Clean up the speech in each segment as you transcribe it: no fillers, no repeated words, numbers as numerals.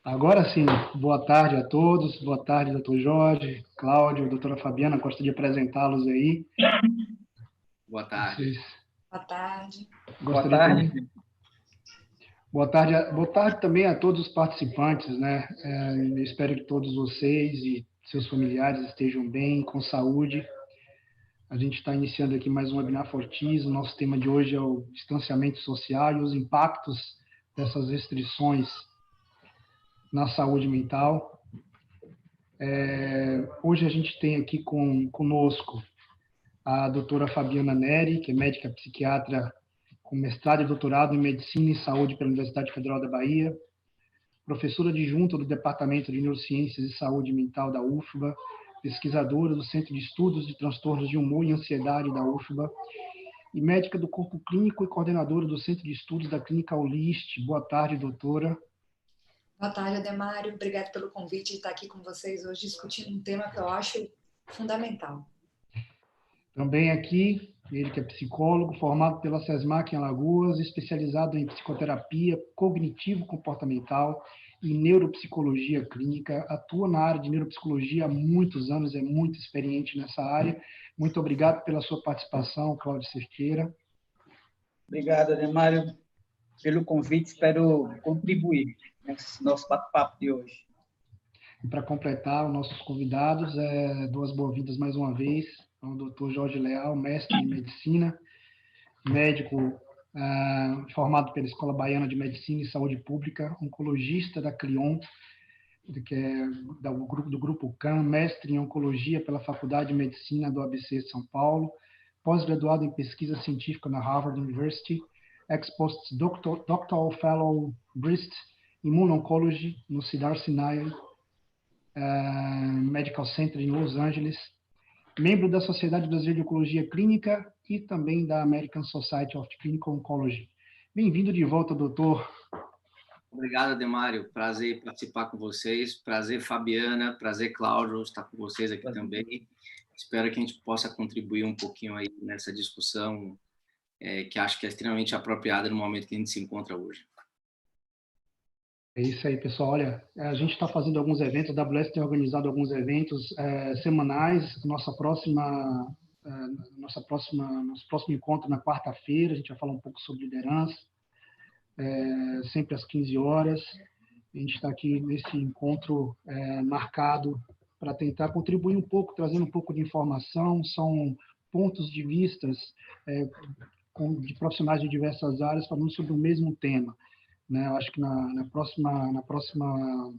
Agora sim, boa tarde a todos, boa tarde, doutor Jorge, Cláudio, doutora Fabiana, gosto de apresentá-los aí. Boa tarde. Vocês Boa tarde. Boa tarde. Boa tarde também a todos os participantes, né? Eu espero que todos vocês e seus familiares estejam bem, com saúde. A gente está iniciando aqui mais um webinar Fortis. O nosso tema de hoje é o distanciamento social e os impactos dessas restrições na saúde mental. Hoje a gente tem aqui conosco a doutora Fabiana Neri, que é médica psiquiatra com mestrado e doutorado em Medicina e Saúde pela Universidade Federal da Bahia, professora adjunta do Departamento de Neurociências e Saúde Mental da UFBA, pesquisadora do Centro de Estudos de Transtornos de Humor e Ansiedade da UFBA, e médica do Corpo Clínico e coordenadora do Centro de Estudos da Clínica Aulist. Boa tarde, doutora. Boa tarde, Ademário. Obrigada pelo convite de estar aqui com vocês hoje discutindo um tema que eu acho fundamental. Também aqui, ele que é psicólogo, formado pela SESMAC em Alagoas, especializado em psicoterapia cognitivo-comportamental e neuropsicologia clínica, atua na área de neuropsicologia há muitos anos, é muito experiente nessa área. Muito obrigado pela sua participação, Cláudio Cerqueira. Obrigado, Ademário, pelo convite, espero contribuir nesse nosso bate-papo de hoje. E para completar, os nossos convidados, duas boas-vindas mais uma vez, ao Dr. Jorge Leal, mestre em medicina, médico formado pela Escola Baiana de Medicina e Saúde Pública, oncologista da CLION, que é do Grupo CAM, mestre em oncologia pela Faculdade de Medicina do ABC de São Paulo, pós-graduado em pesquisa científica na Harvard University, ex-post-doctoral fellow Breast Immuno-Oncology no Cedars-Sinai Medical Center em Los Angeles, membro da Sociedade Brasileira de Oncologia Clínica e também da American Society of Clinical Oncology. Bem-vindo de volta, doutor. Obrigado, Ademário. Prazer participar com vocês. Prazer, Fabiana. Prazer, Cláudio, estar com vocês aqui também. Espero que a gente possa contribuir um pouquinho aí nessa discussão que acho que é extremamente apropriada no momento que a gente se encontra hoje. É isso aí, pessoal. Olha, a gente está fazendo alguns eventos, a AWS tem organizado alguns eventos semanais. Nosso próximo encontro na quarta-feira, a gente vai falar um pouco sobre liderança, sempre às 15 horas. A gente está aqui nesse encontro marcado para tentar contribuir um pouco, trazendo um pouco de informação. São pontos de vistas de profissionais de diversas áreas falando sobre o mesmo tema. Eu acho que na próxima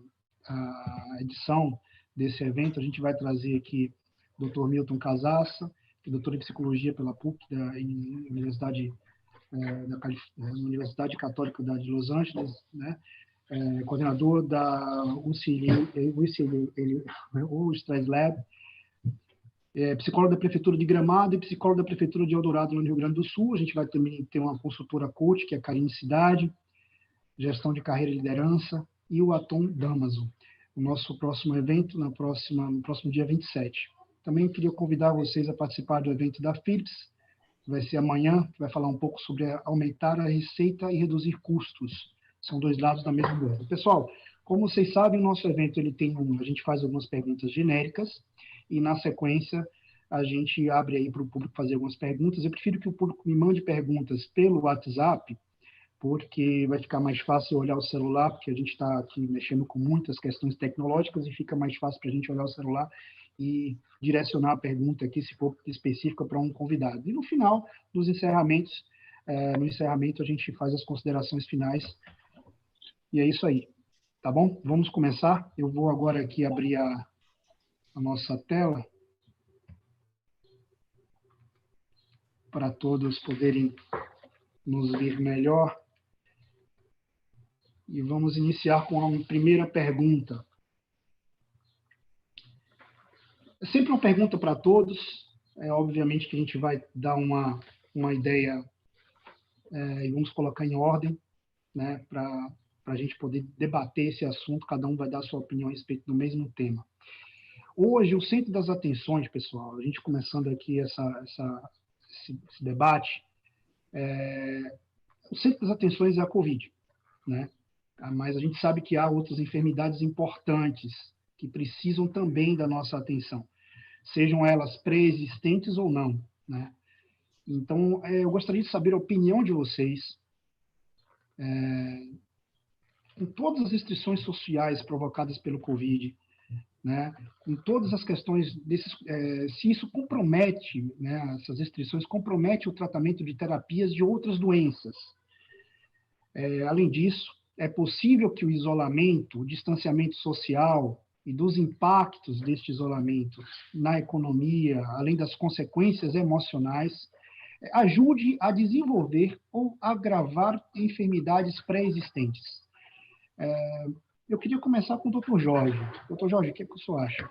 edição desse evento, a gente vai trazer aqui o Dr. Milton Casassa, que é doutor em psicologia pela PUC, Universidade Católica de Los Angeles, né? Coordenador da Stress Lab, psicólogo da Prefeitura de Gramado e psicólogo da Prefeitura de Eldorado, no Rio Grande do Sul. A gente vai também ter uma consultora coach, que é a Karine Cidade, gestão de carreira e liderança, e o Atom Damaso, o nosso próximo evento, no próximo dia 27. Também queria convidar vocês a participar do evento da Philips, que vai ser amanhã, que vai falar um pouco sobre aumentar a receita e reduzir custos. São dois lados da mesma moeda. Pessoal, como vocês sabem, o nosso evento a gente faz algumas perguntas genéricas, e na sequência a gente abre aí para o público fazer algumas perguntas. Eu prefiro que o público me mande perguntas pelo WhatsApp, porque vai ficar mais fácil olhar o celular, porque a gente está aqui mexendo com muitas questões tecnológicas e fica mais fácil para a gente olhar o celular e direcionar a pergunta aqui, se for específica, para um convidado. E no final dos encerramentos, no encerramento a gente faz as considerações finais. E é isso aí, tá bom? Vamos começar. Eu vou agora aqui abrir a nossa tela para todos poderem nos ver melhor. E vamos iniciar com a primeira pergunta. É sempre uma pergunta para todos. Obviamente que a gente vai dar uma ideia e vamos colocar em ordem, né, para a gente poder debater esse assunto. Cada um vai dar a sua opinião a respeito do mesmo tema. Hoje, o centro das atenções, pessoal, a gente começando aqui esse debate, o centro das atenções é a Covid, né? Mas a gente sabe que há outras enfermidades importantes que precisam também da nossa atenção, sejam elas pré-existentes ou não, né? Então, eu gostaria de saber a opinião de vocês, com todas as restrições sociais provocadas pelo Covid, né, com todas as questões se isso compromete, né, essas restrições comprometem o tratamento de terapias de outras doenças. Além disso, é possível que o isolamento, o distanciamento social e dos impactos deste isolamento na economia, além das consequências emocionais, ajude a desenvolver ou agravar enfermidades pré-existentes. Eu queria começar com o Dr. Jorge. Dr. Jorge, o que o senhor acha?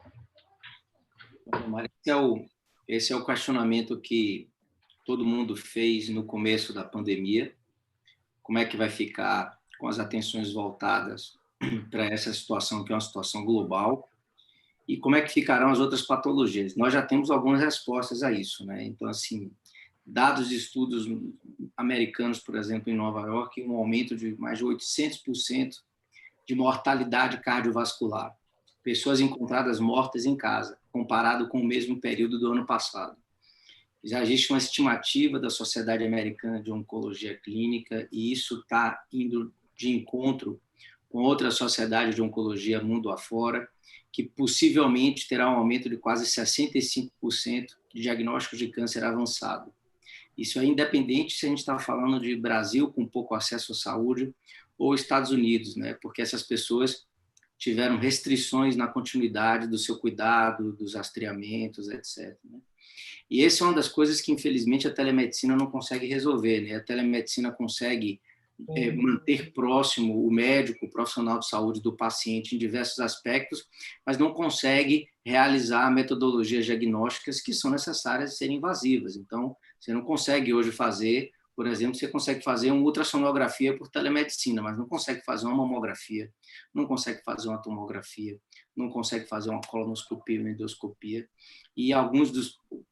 Esse é o questionamento que todo mundo fez no começo da pandemia. Como é que vai ficar com as atenções voltadas para essa situação, que é uma situação global, e como é que ficarão as outras patologias? Nós já temos algumas respostas a isso, né? Então, assim, dados de estudos americanos, por exemplo, em Nova York, um aumento de mais de 800% de mortalidade cardiovascular. Pessoas encontradas mortas em casa, comparado com o mesmo período do ano passado. Já existe uma estimativa da Sociedade Americana de Oncologia Clínica, e isso está indo de encontro com outra sociedade de oncologia mundo afora, que possivelmente terá um aumento de quase 65% de diagnósticos de câncer avançado. Isso é independente se a gente está falando de Brasil com pouco acesso à saúde ou Estados Unidos, né? Porque essas pessoas tiveram restrições na continuidade do seu cuidado, dos rastreamentos, etc., né? E essa é uma das coisas que, infelizmente, a telemedicina não consegue resolver, né? A telemedicina consegue manter próximo o médico, o profissional de saúde do paciente em diversos aspectos, mas não consegue realizar metodologias diagnósticas que são necessárias serem invasivas. Então, você não consegue hoje fazer, por exemplo, você consegue fazer uma ultrassonografia por telemedicina, mas não consegue fazer uma mamografia, não consegue fazer uma tomografia, não consegue fazer uma colonoscopia, uma endoscopia, e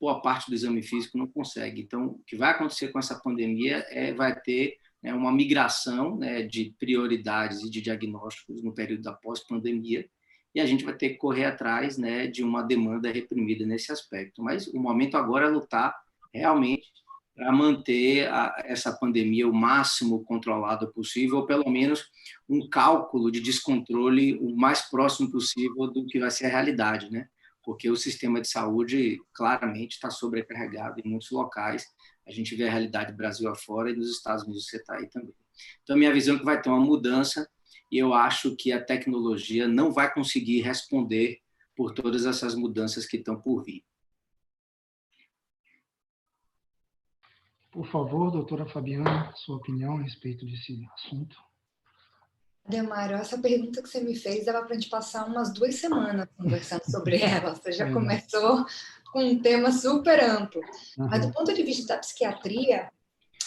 boa parte do exame físico não consegue. Então, o que vai acontecer com essa pandemia vai ter uma migração, né, de prioridades e de diagnósticos no período da pós-pandemia, e a gente vai ter que correr atrás, né, de uma demanda reprimida nesse aspecto. Mas o momento agora é lutar realmente para manter essa pandemia o máximo controlada possível, ou pelo menos um cálculo de descontrole o mais próximo possível do que vai ser a realidade, né? Porque o sistema de saúde claramente está sobrecarregado em muitos locais. A gente vê a realidade do Brasil afora, e nos Estados Unidos você está aí também. Então, a minha visão é que vai ter uma mudança, e eu acho que a tecnologia não vai conseguir responder por todas essas mudanças que estão por vir. Por favor, doutora Fabiana, sua opinião a respeito desse assunto. Demário, essa pergunta que você me fez dava para a gente passar umas 2 semanas conversando sobre ela. Você já começou com um tema super amplo. Mas do ponto de vista da psiquiatria,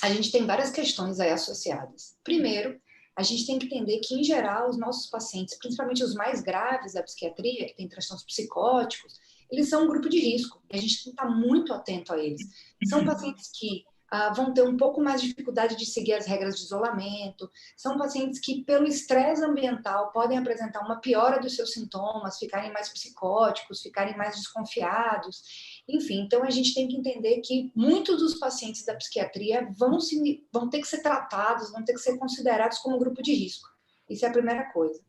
a gente tem várias questões aí associadas. Primeiro, a gente tem que entender que, em geral, os nossos pacientes, principalmente os mais graves da psiquiatria, que têm transtornos psicóticos, eles são um grupo de risco, e a gente tem que estar muito atento a eles. São pacientes que vão ter um pouco mais de dificuldade de seguir as regras de isolamento, são pacientes que, pelo estresse ambiental, podem apresentar uma piora dos seus sintomas, ficarem mais psicóticos, ficarem mais desconfiados, enfim. Então, a gente tem que entender que muitos dos pacientes da psiquiatria vão ter que ser tratados, vão ter que ser considerados como grupo de risco. Isso é a primeira coisa.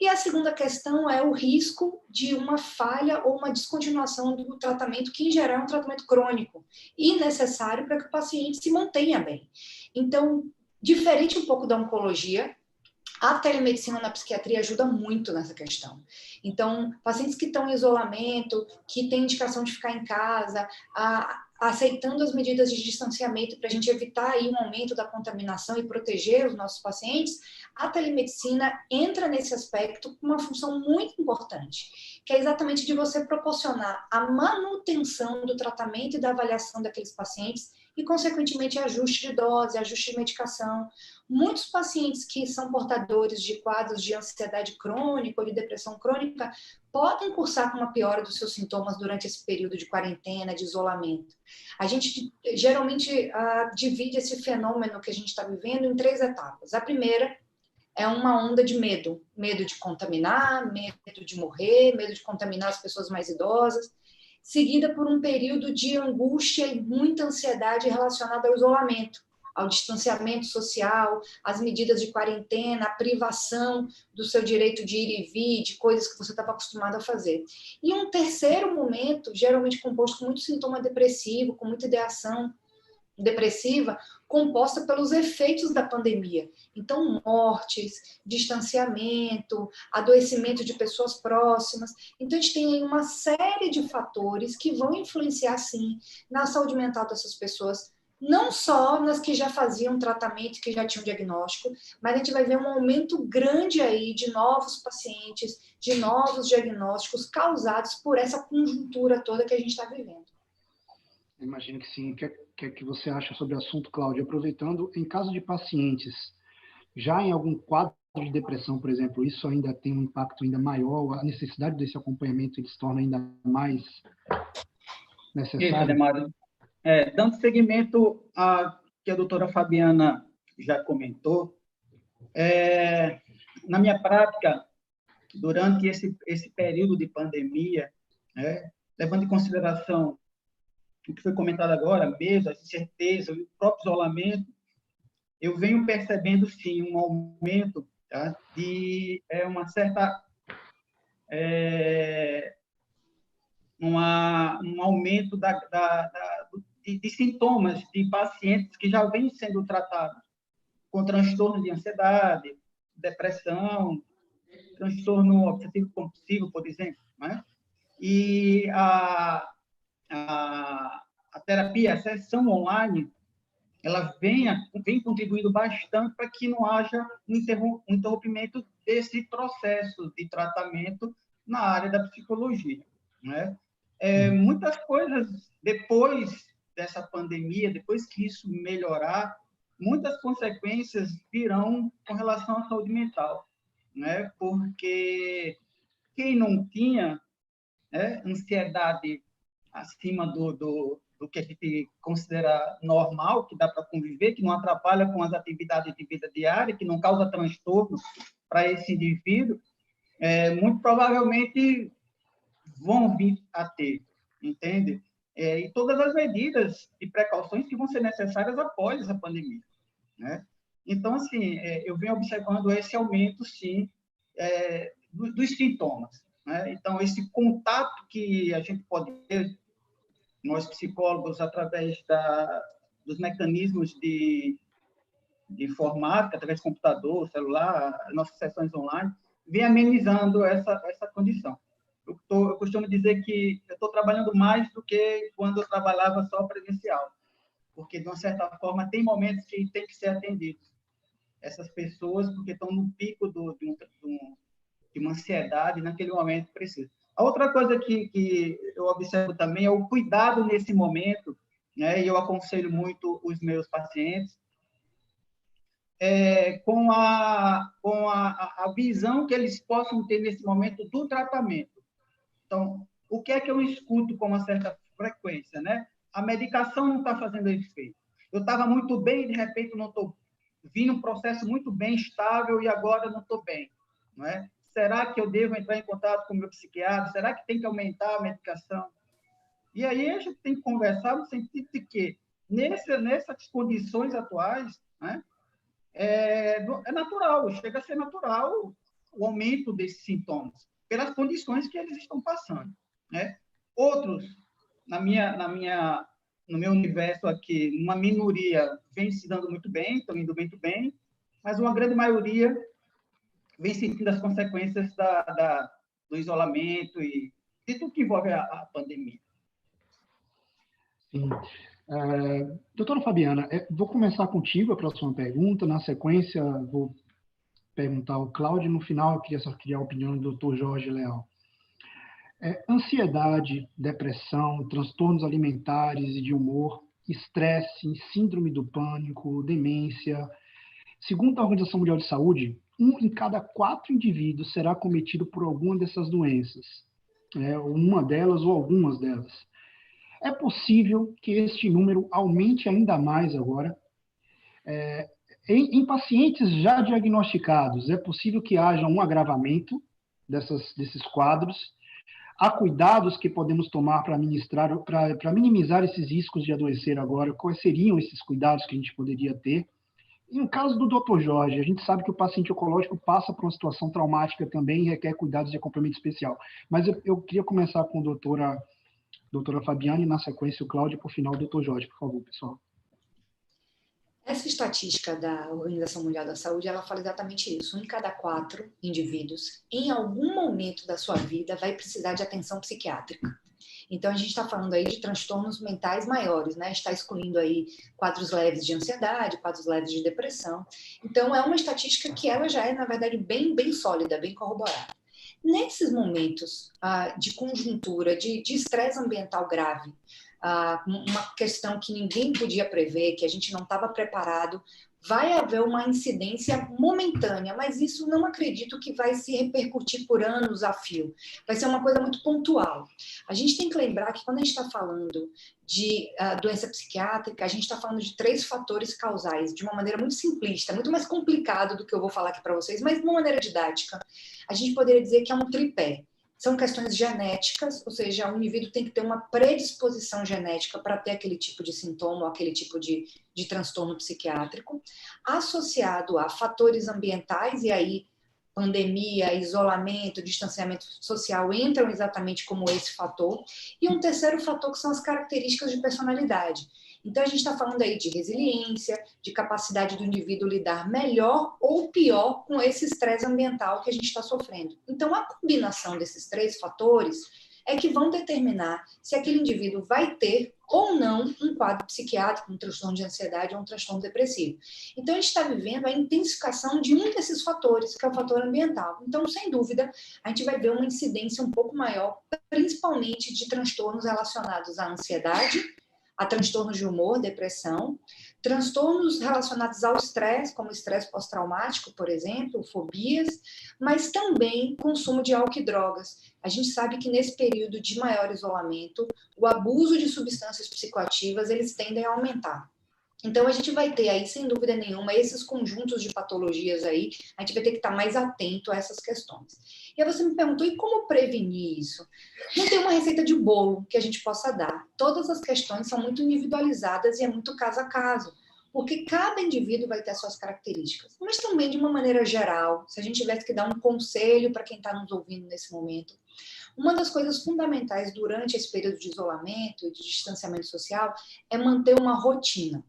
E a segunda questão é o risco de uma falha ou uma descontinuação do tratamento, que em geral é um tratamento crônico e necessário para que o paciente se mantenha bem. Então, diferente um pouco da oncologia, a telemedicina na psiquiatria ajuda muito nessa questão. Então, pacientes que estão em isolamento, que têm indicação de ficar em casa, aceitando as medidas de distanciamento para a gente evitar aí um aumento da contaminação e proteger os nossos pacientes, a telemedicina entra nesse aspecto com uma função muito importante, que é exatamente de você proporcionar a manutenção do tratamento e da avaliação daqueles pacientes e, consequentemente, ajuste de dose, ajuste de medicação. Muitos pacientes que são portadores de quadros de ansiedade crônica ou de depressão crônica podem cursar com uma piora dos seus sintomas durante esse período de quarentena, de isolamento. A gente geralmente divide esse fenômeno que a gente está vivendo em 3 etapas. A primeira é uma onda de medo. Medo de contaminar, medo de morrer, medo de contaminar as pessoas mais idosas, seguida por um período de angústia e muita ansiedade relacionada ao isolamento, ao distanciamento social, às medidas de quarentena, à privação do seu direito de ir e vir, de coisas que você estava acostumado a fazer. E um terceiro momento, geralmente composto com muito sintoma depressivo, com muita ideação depressiva, composta pelos efeitos da pandemia. Então, mortes, distanciamento, adoecimento de pessoas próximas. Então, a gente tem aí uma série de fatores que vão influenciar, sim, na saúde mental dessas pessoas, não só nas que já faziam tratamento, que já tinham diagnóstico, mas a gente vai ver um aumento grande aí de novos pacientes, de novos diagnósticos causados por essa conjuntura toda que a gente está vivendo. Imagino que sim. O que você acha sobre o assunto, Cláudia? Aproveitando, em caso de pacientes já em algum quadro de depressão, por exemplo, isso ainda tem um impacto ainda maior, a necessidade desse acompanhamento ele se torna ainda mais necessário? Isso, Ademar. Dando seguimento a que a doutora Fabiana já comentou, na minha prática, durante esse período de pandemia, levando em consideração o que foi comentado agora, medo, a incerteza, o próprio isolamento, eu venho percebendo, sim, um aumento, tá, de uma certa... um aumento de sintomas de pacientes que já vêm sendo tratados com transtorno de ansiedade, depressão, transtorno obsessivo-compulsivo, por exemplo, né? E a terapia, a sessão online, ela vem contribuindo bastante para que não haja um interrompimento desse processo de tratamento na área da psicologia, né? Muitas coisas, depois dessa pandemia, depois que isso melhorar, muitas consequências virão com relação à saúde mental, né? Porque quem não tinha ansiedade acima do que a gente considera normal, que dá para conviver, que não atrapalha com as atividades de vida diária, que não causa transtorno para esse indivíduo, muito provavelmente vão vir a ter, entende? E todas as medidas e precauções que vão ser necessárias após essa pandemia, né? Então, assim, eu venho observando esse aumento, sim, dos sintomas, né? Então, esse contato que a gente pode ter, nós psicólogos, através dos mecanismos de informática, através de computador, celular, nossas sessões online, vem amenizando essa condição. Eu costumo dizer que eu estou trabalhando mais do que quando eu trabalhava só presencial, porque, de uma certa forma, tem momentos que tem que ser atendidos. Essas pessoas, porque estão no pico de uma ansiedade, naquele momento precisa. A outra coisa que eu observo também é o cuidado nesse momento, né? E eu aconselho muito os meus pacientes, com a visão que eles possam ter nesse momento do tratamento. Então, o que é que eu escuto com uma certa frequência, né? A medicação não está fazendo efeito. Eu estava muito bem e, de repente, não estou... Vim num processo muito bem, estável, e agora não estou bem, não é? Será que eu devo entrar em contato com o meu psiquiatra? Será que tem que aumentar a medicação? E aí a gente tem que conversar no sentido de que, nessas condições atuais, né, é natural, chega a ser natural o aumento desses sintomas, pelas condições que eles estão passando, né? Outros, no meu universo aqui, uma minoria vem se dando muito bem, estão indo muito bem, mas uma grande maioria vem sentindo as consequências do isolamento e de tudo que envolve a pandemia. Sim. Doutora Fabiana, vou começar contigo a próxima pergunta. Na sequência, vou perguntar ao Cláudio. No final, eu só queria a opinião do Dr. Jorge Leal. Ansiedade, depressão, transtornos alimentares e de humor, estresse, síndrome do pânico, demência. Segundo a Organização Mundial de Saúde, 1 em cada 4 indivíduos será acometido por alguma dessas doenças, uma delas ou algumas delas. É possível que este número aumente ainda mais agora. Em pacientes já diagnosticados, é possível que haja um agravamento desses quadros. Há cuidados que podemos tomar para minimizar esses riscos de adoecer agora? Quais seriam esses cuidados que a gente poderia ter? E no caso do Dr. Jorge, a gente sabe que o paciente oncológico passa por uma situação traumática também e requer cuidados de acompanhamento especial. Mas eu queria começar com a doutora Fabiane, e na sequência o Cláudio, por final o Dr. Jorge, por favor, pessoal. Essa estatística da Organização Mundial da Saúde, ela fala exatamente isso. 1 em cada 4 indivíduos, em algum momento da sua vida, vai precisar de atenção psiquiátrica. Então, a gente está falando aí de transtornos mentais maiores, né? Está excluindo aí quadros leves de ansiedade, quadros leves de depressão. Então, é uma estatística que ela já é, na verdade, bem sólida, bem corroborada. Nesses momentos de conjuntura, de estresse ambiental grave, uma questão que ninguém podia prever, que a gente não estava preparado, vai haver uma incidência momentânea, mas isso não acredito que vai se repercutir por anos a fio. Vai ser uma coisa muito pontual. A gente tem que lembrar que quando a gente está falando de doença psiquiátrica, a gente está falando de 3 fatores causais, de uma maneira muito simplista, muito mais complicado do que eu vou falar aqui para vocês, mas de uma maneira didática. A gente poderia dizer que é um tripé. São questões genéticas, ou seja, o indivíduo tem que ter uma predisposição genética para ter aquele tipo de sintoma, ou aquele tipo de transtorno psiquiátrico, associado a fatores ambientais, e aí pandemia, isolamento, distanciamento social entram exatamente como esse fator, e um terceiro fator que são as características de personalidade. Então, a gente está falando aí de resiliência, de capacidade do indivíduo lidar melhor ou pior com esse estresse ambiental que a gente está sofrendo. Então, a combinação desses 3 fatores é que vão determinar se aquele indivíduo vai ter ou não um quadro psiquiátrico, um transtorno de ansiedade ou um transtorno depressivo. Então, a gente está vivendo a intensificação de um desses fatores, que é o fator ambiental. Então, sem dúvida, a gente vai ver uma incidência um pouco maior, principalmente de transtornos relacionados à ansiedade, a transtornos de humor, depressão, transtornos relacionados ao estresse, como estresse pós-traumático, por exemplo, fobias, mas também consumo de álcool e drogas. A gente sabe que nesse período de maior isolamento, o abuso de substâncias psicoativas, eles tendem a aumentar. Então, a gente vai ter aí, sem dúvida nenhuma, esses conjuntos de patologias aí, a gente vai ter que estar mais atento a essas questões. E aí você me perguntou, e como prevenir isso? Não tem uma receita de bolo que a gente possa dar. Todas as questões são muito individualizadas e é muito caso a caso, porque cada indivíduo vai ter as suas características. Mas também, de uma maneira geral, se a gente tivesse que dar um conselho para quem está nos ouvindo nesse momento, uma das coisas fundamentais durante esse período de isolamento e de distanciamento social é manter uma rotina.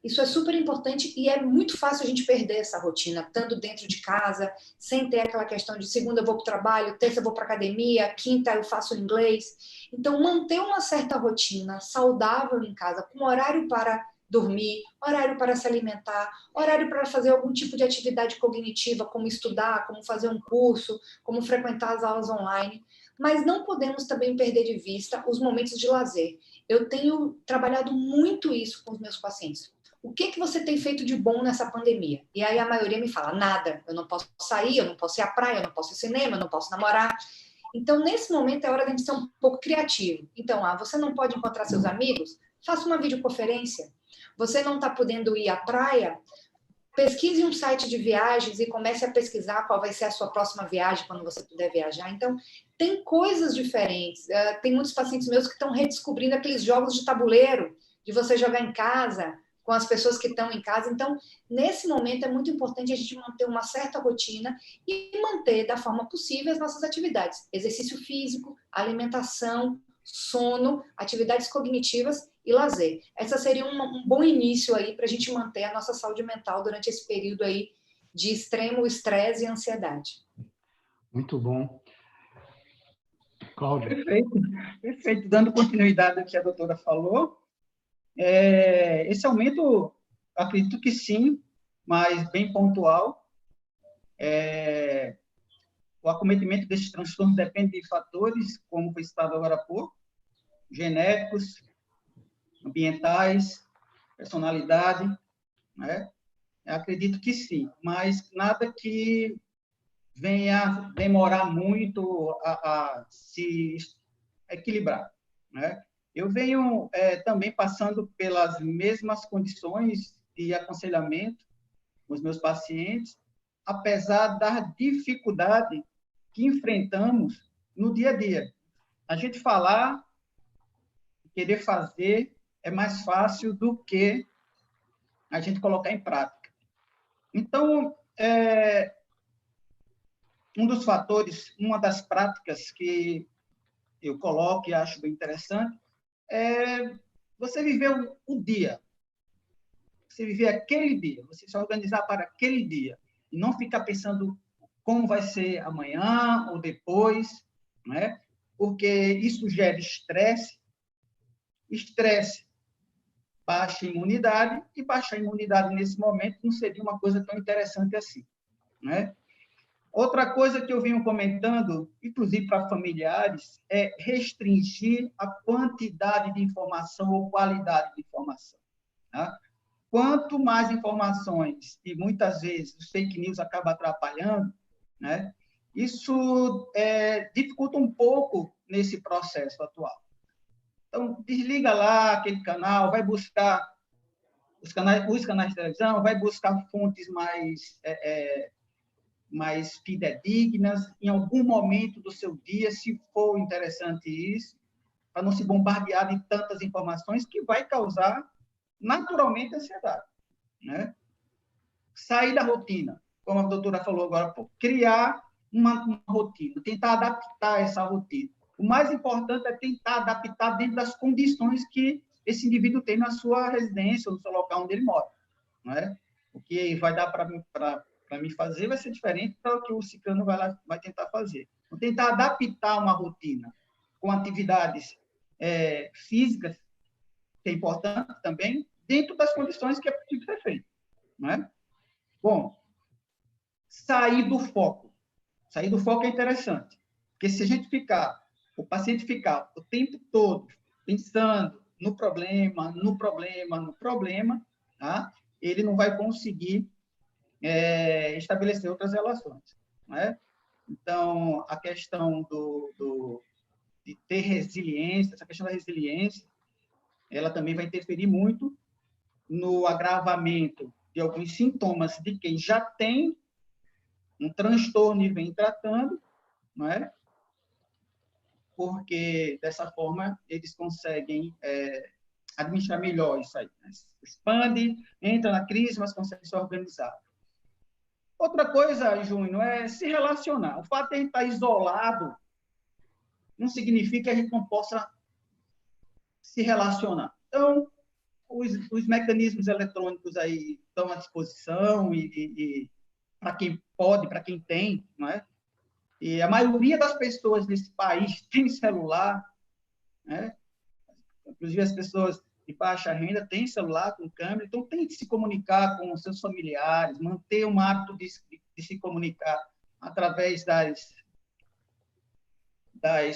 Isso é super importante e é muito fácil a gente perder essa rotina, estando dentro de casa, sem ter aquela questão de segunda eu vou para o trabalho, terça eu vou para a academia, quinta eu faço inglês. Então, manter uma certa rotina saudável em casa, com horário para dormir, horário para se alimentar, horário para fazer algum tipo de atividade cognitiva, como estudar, como fazer um curso, como frequentar as aulas online. Mas não podemos também perder de vista os momentos de lazer. Eu tenho trabalhado muito isso com os meus pacientes. O que você tem feito de bom nessa pandemia? E aí a maioria me fala, nada, eu não posso sair, eu não posso ir à praia, eu não posso ir ao cinema, eu não posso namorar. Então, nesse momento, é hora de a gente ser um pouco criativo. Então, você não pode encontrar seus amigos? Faça uma videoconferência. Você não está podendo ir à praia? Pesquise um site de viagens e comece a pesquisar qual vai ser a sua próxima viagem quando você puder viajar. Então, tem coisas diferentes. Tem muitos pacientes meus que estão redescobrindo aqueles jogos de tabuleiro, de você jogar em casa, com as pessoas que estão em casa. Então, nesse momento, é muito importante a gente manter uma certa rotina e manter da forma possível as nossas atividades. Exercício físico, alimentação, sono, atividades cognitivas e lazer. Essa seria um bom início aí para a gente manter a nossa saúde mental durante esse período aí de extremo estresse e ansiedade. Muito bom. Cláudio. Perfeito. Dando continuidade ao que a doutora falou, esse aumento, acredito que sim, mas bem pontual. O acometimento desses transtornos depende de fatores, como foi citado agora há pouco, genéticos, ambientais, personalidade, né? Eu acredito que sim, mas nada que venha demorar muito a se equilibrar, né? Eu venho também passando pelas mesmas condições de aconselhamento com os meus pacientes, apesar da dificuldade que enfrentamos no dia a dia. A gente falar, querer fazer, é mais fácil do que a gente colocar em prática. Então, um dos fatores, uma das práticas que eu coloco e acho bem interessante é você viver o dia. Você viver aquele dia, você se organizar para aquele dia e não ficar pensando como vai ser amanhã ou depois, né? Porque isso gera estresse. Estresse baixa a imunidade, e baixar a imunidade nesse momento não seria uma coisa tão interessante assim, né? Outra coisa que eu venho comentando, inclusive para familiares, é restringir a quantidade de informação ou qualidade de informação, tá? Quanto mais informações, e muitas vezes os fake news acabam atrapalhando, né? Isso dificulta um pouco nesse processo atual. Então, desliga lá aquele canal, vai buscar os canais de televisão, vai buscar fontes mais fidedignas, em algum momento do seu dia, se for interessante isso, para não se bombardear de tantas informações que vai causar, naturalmente, ansiedade, né? Sair da rotina, como a doutora falou agora há pouco, criar uma rotina, tentar adaptar essa rotina. O mais importante é tentar adaptar dentro das condições que esse indivíduo tem na sua residência, no seu local onde ele mora, não é? O que vai dar para mim fazer vai ser diferente do que o ciclano vai tentar fazer. Então, tentar adaptar uma rotina com atividades físicas, que é importante também, dentro das condições que é possível ser feito, não é? Bom, sair do foco. Sair do foco é interessante, porque se a gente o paciente ficar o tempo todo pensando no problema, tá? Ele não vai conseguir estabelecer outras relações, né? Então, a questão de ter resiliência, essa questão da resiliência, ela também vai interferir muito no agravamento de alguns sintomas de quem já tem um transtorno e vem tratando, não é? Porque, dessa forma, eles conseguem administrar melhor isso aí, né? Expande, entra na crise, mas consegue se organizar. Outra coisa, Júnior, é se relacionar. O fato de a gente estar isolado não significa que a gente não possa se relacionar. Então, os mecanismos eletrônicos aí estão à disposição e para quem pode, para quem tem, não é? E a maioria das pessoas nesse país tem celular, né? Inclusive as pessoas de baixa renda têm celular com câmera, então tem de se comunicar com os seus familiares, manter um hábito de se comunicar através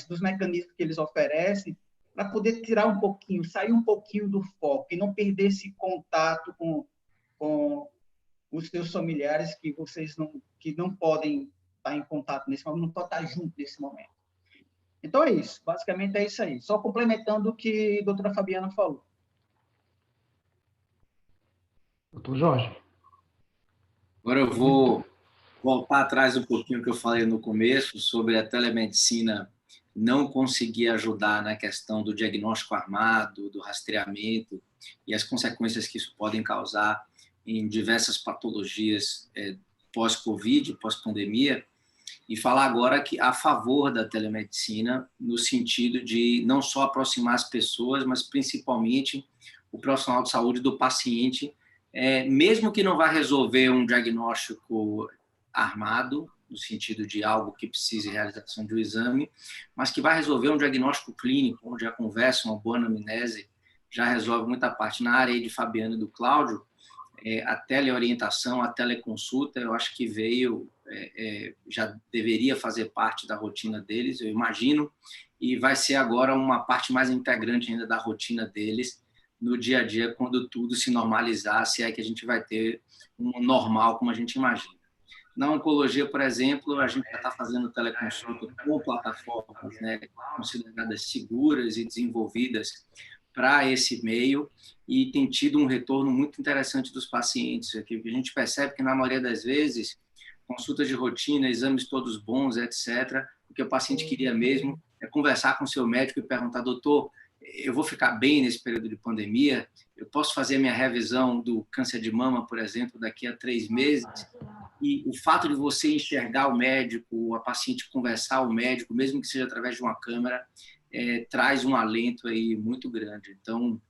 dos mecanismos que eles oferecem, para poder tirar um pouquinho, sair um pouquinho do foco e não perder esse contato com os seus familiares que não podem estar em contato nesse momento, não podem estar junto nesse momento. Então, é isso. Basicamente, é isso aí. Só complementando o que a doutora Fabiana falou. Doutor Jorge. Agora eu vou voltar atrás um pouquinho que eu falei no começo sobre a telemedicina não conseguir ajudar na questão do diagnóstico armado, do rastreamento e as consequências que isso podem causar em diversas patologias pós-Covid, pós-pandemia, e falar agora que a favor da telemedicina no sentido de não só aproximar as pessoas, mas principalmente o profissional de saúde do paciente, mesmo que não vá resolver um diagnóstico armado, no sentido de algo que precise realização de um exame, mas que vai resolver um diagnóstico clínico, onde a conversa, uma boa anamnese, já resolve muita parte. Na área aí de Fabiano e do Cláudio, a teleorientação, a teleconsulta, eu acho que veio, já deveria fazer parte da rotina deles, eu imagino, e vai ser agora uma parte mais integrante ainda da rotina deles no dia a dia, quando tudo se normalizar, se é que a gente vai ter um normal como a gente imagina. Na oncologia, por exemplo, a gente já está fazendo teleconsulta com plataformas, né, consideradas seguras e desenvolvidas para esse meio e tem tido um retorno muito interessante dos pacientes. Aqui. A gente percebe que, na maioria das vezes, consultas de rotina, exames todos bons, etc., o que o paciente queria mesmo é conversar com o seu médico e perguntar: doutor, eu vou ficar bem nesse período de pandemia? Eu posso fazer minha revisão do câncer de mama, por exemplo, daqui a 3 meses? E o fato de você enxergar o médico, a paciente conversar com o médico, mesmo que seja através de uma câmera, traz um alento aí muito grande. Então,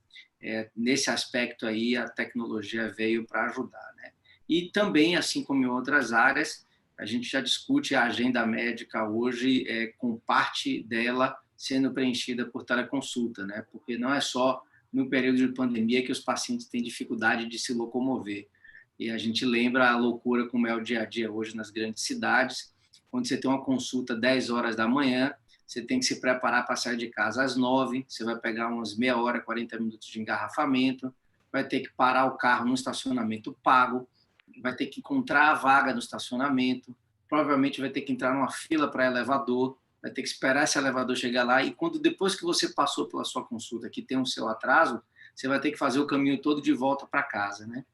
nesse aspecto aí, a tecnologia veio para ajudar, né? E também, assim como em outras áreas, a gente já discute a agenda médica hoje com parte dela sendo preenchida por teleconsulta, né? Porque não é só no período de pandemia que os pacientes têm dificuldade de se locomover. E a gente lembra a loucura como é o dia a dia hoje nas grandes cidades, quando você tem uma consulta 10 horas da manhã, você tem que se preparar para sair de casa às 9, você vai pegar umas meia hora, 40 minutos de engarrafamento, vai ter que parar o carro no estacionamento pago, vai ter que encontrar a vaga no estacionamento, provavelmente vai ter que entrar numa fila para elevador, vai ter que esperar esse elevador chegar lá, e depois que você passou pela sua consulta, que tem o seu atraso, você vai ter que fazer o caminho todo de volta para casa, né?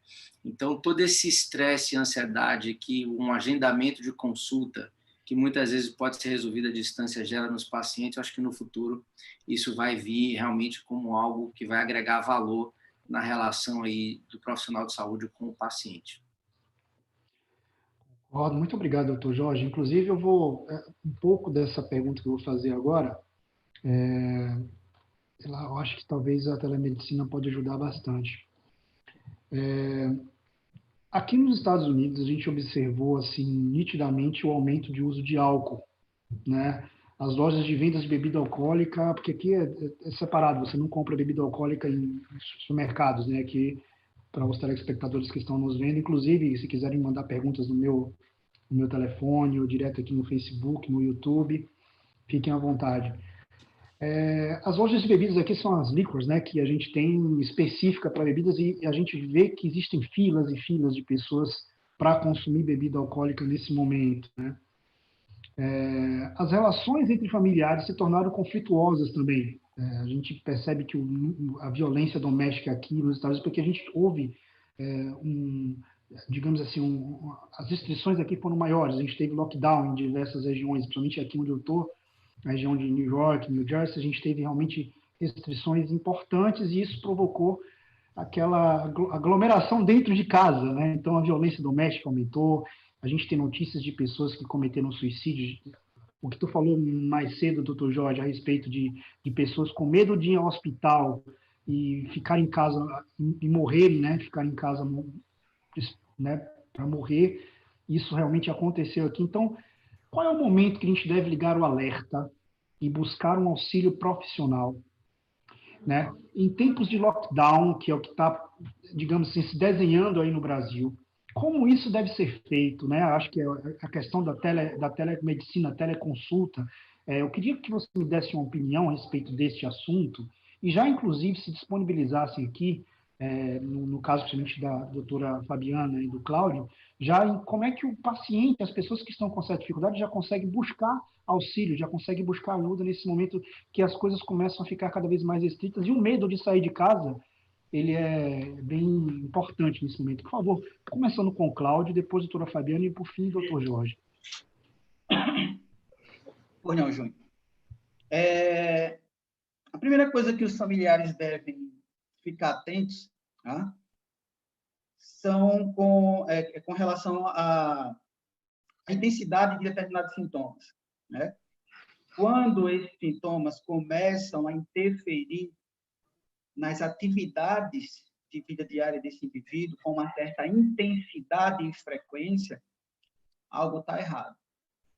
Então, todo esse estresse e ansiedade que um agendamento de consulta, que muitas vezes pode ser resolvido à distância, gera nos pacientes, eu acho que no futuro isso vai vir realmente como algo que vai agregar valor na relação aí do profissional de saúde com o paciente. Muito obrigado, doutor Jorge. Inclusive, eu vou, um pouco dessa pergunta que eu vou fazer agora, eu acho que talvez a telemedicina pode ajudar bastante. Aqui nos Estados Unidos, a gente observou assim nitidamente o aumento de uso de álcool, né? As lojas de vendas de bebida alcoólica, porque aqui é separado, você não compra bebida alcoólica em supermercados, né? Aqui, para os telespectadores que estão nos vendo, inclusive, se quiserem mandar perguntas no meu telefone ou direto aqui no Facebook, no YouTube, fiquem à vontade. As lojas de bebidas aqui são as liquors, né, que a gente tem específica para bebidas e a gente vê que existem filas e filas de pessoas para consumir bebida alcoólica nesse momento, né? As relações entre familiares se tornaram conflituosas também. A gente percebe que a violência doméstica aqui nos Estados Unidos, porque a gente ouve digamos assim, as restrições aqui foram maiores. A gente teve lockdown em diversas regiões, principalmente aqui onde eu estou, na região de New York, New Jersey, a gente teve realmente restrições importantes e isso provocou aquela aglomeração dentro de casa, né? Então a violência doméstica aumentou, a gente tem notícias de pessoas que cometeram suicídio. O que tu falou mais cedo, doutor Jorge, a respeito de pessoas com medo de ir ao hospital e ficar em casa e morrerem, né? Ficar em casa, né? Para morrer, isso realmente aconteceu aqui. Então, qual é o momento que a gente deve ligar o alerta e buscar um auxílio profissional, né? Em tempos de lockdown, que é o que está, digamos assim, se desenhando aí no Brasil, como isso deve ser feito, né? Acho que a questão da telemedicina, teleconsulta, eu queria que você me desse uma opinião a respeito deste assunto e já, inclusive, se disponibilizassem aqui, no caso, principalmente da doutora Fabiana e do Cláudio, já em como é que o paciente, as pessoas que estão com certa dificuldade, já conseguem buscar auxílio, já conseguem buscar ajuda nesse momento que as coisas começam a ficar cada vez mais restritas e o medo de sair de casa, ele é bem importante nesse momento. Por favor, começando com o Cláudio, depois a doutora Fabiana e, por fim, o doutor Jorge. Pois não, Júnior. A primeira coisa que os familiares devem ficar atentos, tá? São com relação à intensidade de determinados sintomas, né? Quando esses sintomas começam a interferir nas atividades de vida diária desse indivíduo com uma certa intensidade e frequência, algo está errado.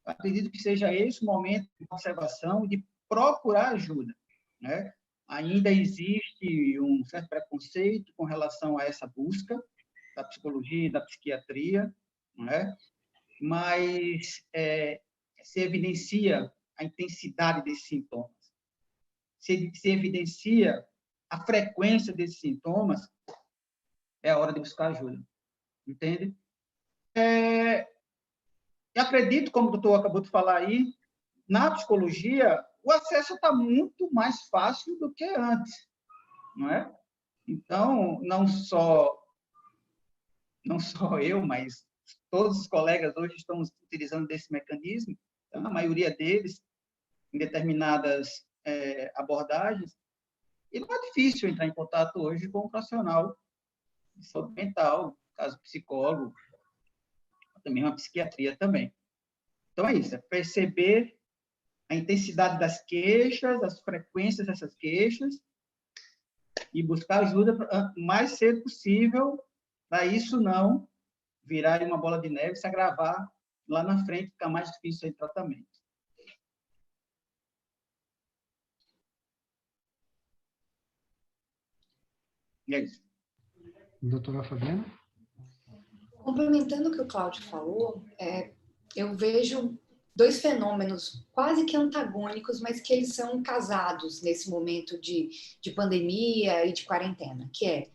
Eu acredito que seja esse o momento de observação e de procurar ajuda, né? Ainda existe um certo preconceito com relação a essa busca da psicologia e da psiquiatria, né? Mas se evidencia a intensidade desses sintomas, se evidencia a frequência desses sintomas, é a hora de buscar ajuda, entende? Eu acredito, como o doutor acabou de falar aí, na psicologia, o acesso está muito mais fácil do que antes. não é? Então, não só eu, mas todos os colegas hoje estão utilizando desse mecanismo, então, a maioria deles, em determinadas abordagens, e não é difícil entrar em contato hoje com um profissional de saúde mental, no caso psicólogo, também uma psiquiatria também. Então é isso, é perceber a intensidade das queixas, as frequências dessas queixas e buscar ajuda o mais cedo possível para isso não virar uma bola de neve, se agravar lá na frente, ficar mais difícil o tratamento. E é isso. Doutora Fabiana? Complementando o que o Cláudio falou, eu vejo dois fenômenos quase que antagônicos, mas que eles são casados nesse momento de pandemia e de quarentena, que é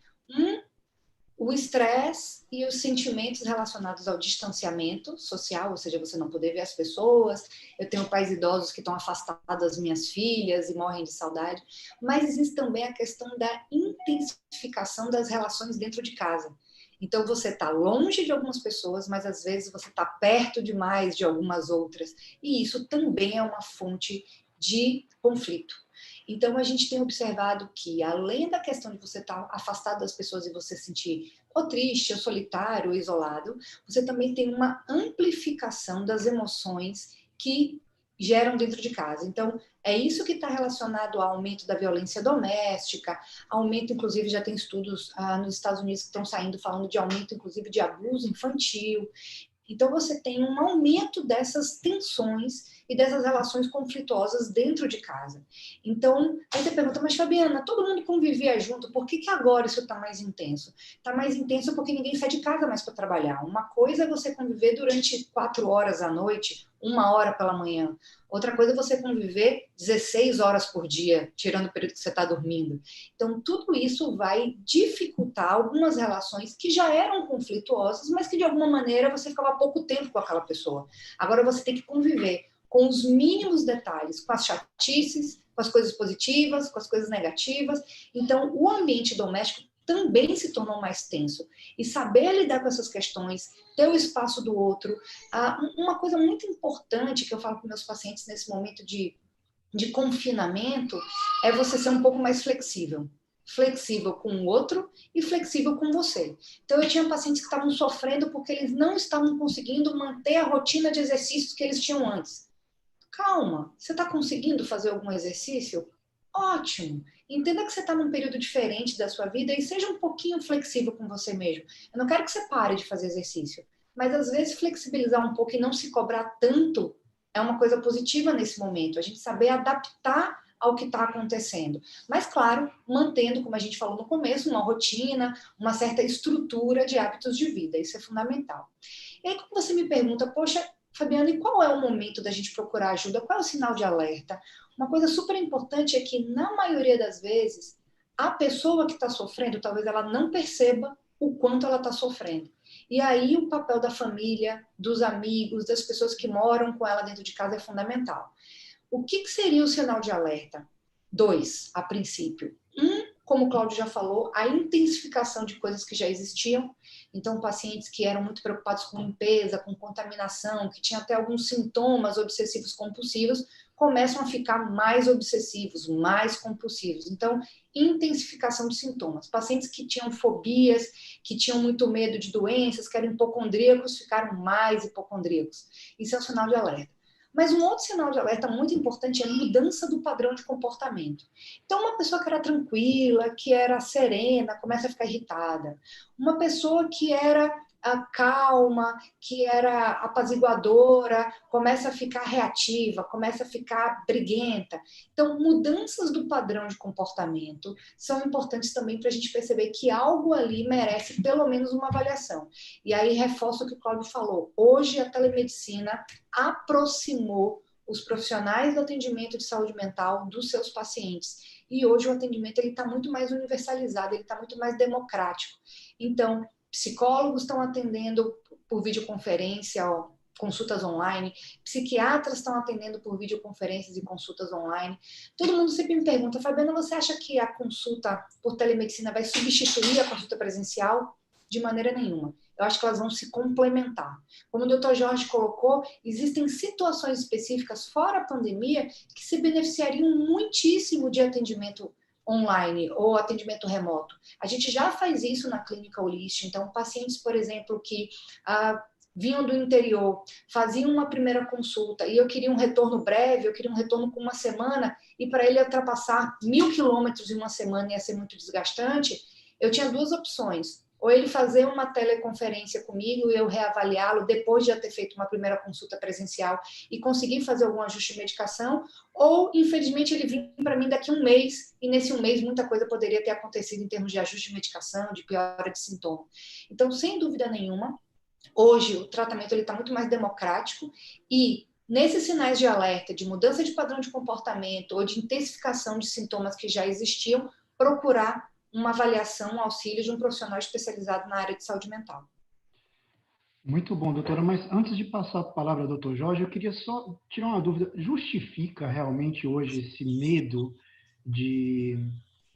o estresse e os sentimentos relacionados ao distanciamento social, ou seja, você não poder ver as pessoas. Eu tenho pais idosos que estão afastados das minhas filhas e morrem de saudade, mas existe também a questão da intensificação das relações dentro de casa. Então, você está longe de algumas pessoas, mas às vezes você está perto demais de algumas outras, e isso também é uma fonte de conflito. Então, a gente tem observado que, além da questão de você estar afastado das pessoas e você sentir ou triste, ou solitário, ou isolado, você também tem uma amplificação das emoções que geram dentro de casa. Então, é isso que está relacionado ao aumento da violência doméstica, aumento, inclusive, já tem estudos nos Estados Unidos que estão saindo falando de aumento, inclusive, de abuso infantil. Então, você tem um aumento dessas tensões e dessas relações conflituosas dentro de casa. Então, aí você pergunta, mas Fabiana, todo mundo convivia junto, por que agora isso está mais intenso? Está mais intenso porque ninguém sai de casa mais para trabalhar. Uma coisa é você conviver durante 4 horas à noite, 1 hora pela manhã. Outra coisa é você conviver 16 horas por dia, tirando o período que você está dormindo. Então, tudo isso vai dificultar algumas relações que já eram conflituosas, mas que, de alguma maneira, você ficava pouco tempo com aquela pessoa. Agora você tem que conviver com os mínimos detalhes, com as chatices, com as coisas positivas, com as coisas negativas. Então, o ambiente doméstico também se tornou mais tenso. E saber lidar com essas questões, ter o espaço do outro. Uma coisa muito importante que eu falo com meus pacientes nesse momento de confinamento é você ser um pouco mais flexível. Flexível com o outro e flexível com você. Então, eu tinha pacientes que estavam sofrendo porque eles não estavam conseguindo manter a rotina de exercícios que eles tinham antes. Calma, você está conseguindo fazer algum exercício? Ótimo! Entenda que você está num período diferente da sua vida e seja um pouquinho flexível com você mesmo. Eu não quero que você pare de fazer exercício, mas às vezes flexibilizar um pouco e não se cobrar tanto é uma coisa positiva nesse momento. A gente saber adaptar ao que está acontecendo. Mas, claro, mantendo, como a gente falou no começo, uma rotina, uma certa estrutura de hábitos de vida. Isso é fundamental. E aí, quando você me pergunta, poxa, Fabiana, e qual é o momento da gente procurar ajuda? Qual é o sinal de alerta? Uma coisa super importante é que, na maioria das vezes, a pessoa que está sofrendo, talvez ela não perceba o quanto ela está sofrendo. E aí o papel da família, dos amigos, das pessoas que moram com ela dentro de casa é fundamental. O que seria o sinal de alerta? 2, a princípio. Como o Cláudio já falou, a intensificação de coisas que já existiam. Então, pacientes que eram muito preocupados com limpeza, com contaminação, que tinham até alguns sintomas obsessivos compulsivos, começam a ficar mais obsessivos, mais compulsivos. Então, intensificação de sintomas. Pacientes que tinham fobias, que tinham muito medo de doenças, que eram hipocondríacos, ficaram mais hipocondríacos. Isso é um sinal de alerta. Mas um outro sinal de alerta muito importante é a mudança do padrão de comportamento. Então, uma pessoa que era tranquila, que era serena, começa a ficar irritada. Uma pessoa que era calma, que era apaziguadora, começa a ficar reativa, começa a ficar briguenta. Então, mudanças do padrão de comportamento são importantes também para a gente perceber que algo ali merece pelo menos uma avaliação. E aí, reforço o que o Cláudio falou. Hoje, a telemedicina aproximou os profissionais do atendimento de saúde mental dos seus pacientes. E hoje o atendimento está muito mais universalizado, ele está muito mais democrático. Então, psicólogos estão atendendo por videoconferência consultas online, psiquiatras estão atendendo por videoconferências e consultas online. Todo mundo sempre me pergunta, Fabiana, você acha que a consulta por telemedicina vai substituir a consulta presencial? De maneira nenhuma. Eu acho que elas vão se complementar. Como o Dr. Jorge colocou, existem situações específicas fora a pandemia que se beneficiariam muitíssimo de atendimento online ou atendimento remoto. A gente já faz isso na clínica Holist. Então, pacientes, por exemplo, que vinham do interior, faziam uma primeira consulta e eu queria um retorno breve, eu queria um retorno com uma semana, e para ele ultrapassar 1.000 quilômetros em uma semana ia ser muito desgastante, eu tinha duas opções. Ou ele fazer uma teleconferência comigo e eu reavaliá-lo depois de já ter feito uma primeira consulta presencial e conseguir fazer algum ajuste de medicação, ou, infelizmente, ele vir para mim daqui a um mês, e nesse um mês muita coisa poderia ter acontecido em termos de ajuste de medicação, de piora de sintoma. Então, sem dúvida nenhuma, hoje o tratamento está muito mais democrático e, nesses sinais de alerta, de mudança de padrão de comportamento ou de intensificação de sintomas que já existiam, procurar uma avaliação, um auxílio de um profissional especializado na área de saúde mental. Muito bom, doutora. Mas antes de passar a palavra ao doutor Jorge, eu queria só tirar uma dúvida. Justifica realmente hoje esse medo de